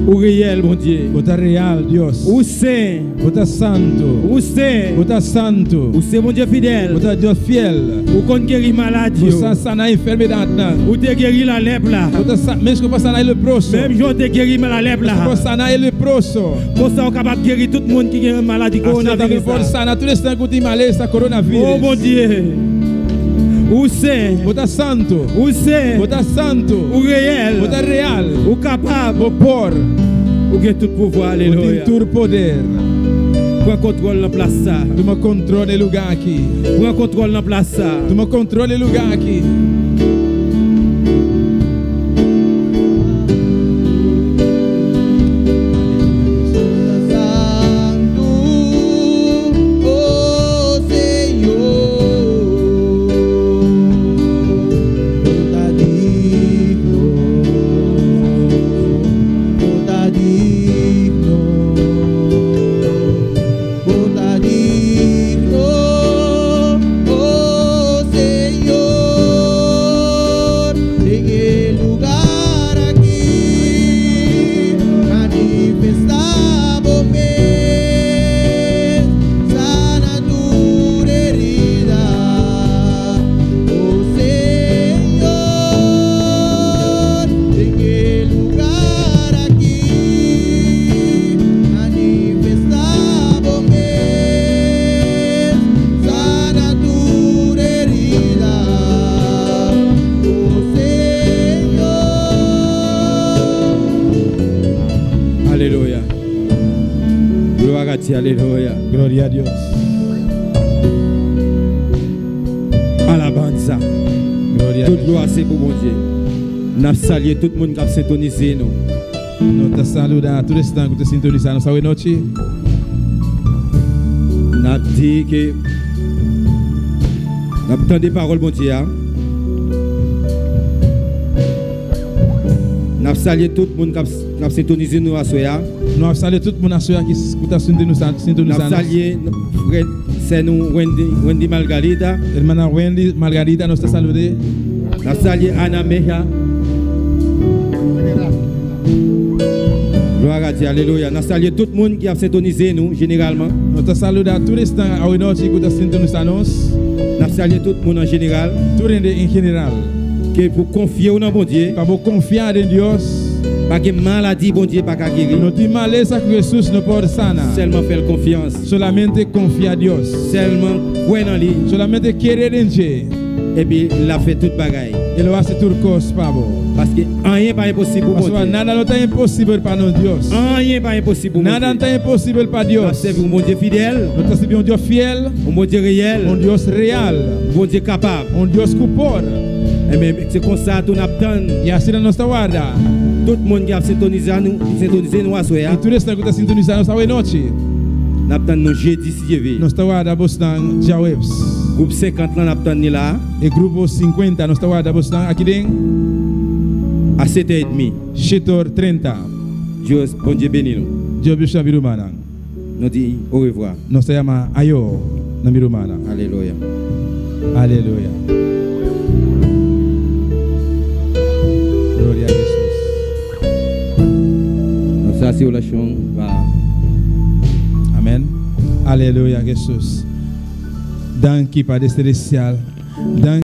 Ou réel, mon Dieu. Bota real, Dios. Ou saint. Bota santo. Ou saint. Bota santo. Ou c'est mon Dieu fidèle. Bota Dios fiel. Ou qu'on guérit maladie. Bota sana enfermedade. Ou te guérit la lèpre là. Bota mesmo que sana leproso. Même jour te guérit la lèpre là. Bota sana leproso. Comme ça on capable de guérir tout le monde qui a une maladie coronavirus. Bota sana tout instant que tu malesa coronavirus. Oh mon Dieu. Ou saint. Bota santo. Ou saint. Bota santo. Ou réel. Bota real. Ou capable. Ou por. Ou que tout pouvoir, alléluia. Tout poder. Prends contrôle dans place ça. Tu me contrôles le lugar aqui. Prends contrôle dans place ça. Tu me contrôles le lugar aqui. Alléluia. Gloria a Dios. Alabanza. Gloria a Toute Dios. gloire c'est pour mon Dieu. Nous saluons tout le monde qui a syntonisé nous. Nous te saludamos a todo instant que te sintonizamos esta noite. Nous avons dit que nous avons entendu des paroles, mon Dieu. Nous saluons tout le monde qui a syntonisé nous à soya. Nous saluons tout le monde qui escuta sintonizando. Nous saluons frère, c'est nous Wendy Margarita. Hermana Wendy Margarita nos te salude. Nous saluons Anna Meja. Gloire à Dieu, alléluia. Nous saluons tout le monde qui a syntonisé nous, généralement. Nous te saludamos a todo instant a noite que te sintonizando. Nous saluons tout le monde en général. Tudo em geral. Que pour confier au bon Dieu. Para confiar em Deus. Pas que maladie, bon Dieu, pas qu'à guérir. Não tem maleza que Jesus não pode sanar. Seulement faire confiance. Solamente confia a Deus. Seulement croire en lui. Solamente querer em Deus. Et puis il a fait toute bagaille. Ele vai fazer tudo coisa, Pablo. Parce que rien pas impossible pour Dieu. Nada não está impossível para nós, Deus. Rien pas impossible pour Nada não está impossível para Deus. Nous servons un bon Dieu fidèle. Nós servimos Deus fiel. Un bon Dieu réel. Deus real. Un bon Dieu capable. Deus que pode. Et même c'est comme ça que nous avons. E assim nós está guarda. Tout le monde qui a syntonisé nous à soya. E tudo isso que está sintonizando esta noite. Nous avons nos jeudi si nós está guarda bastante dia webs. Groupe 50 là nous avons là. E grupo 50 nós está guarda bastante aqui dentro. À 7h30. 7h30. Dieu, bon Dieu béni nous. Dieu bicha birumana. Nous dit au revoir. Nós se chama ayo na birumana. Alléluia. Alléluia. Glória a Jesus. Nossa relation va. Amen. Alléluia, Jesus. Danke, Padre Celestial. Danke.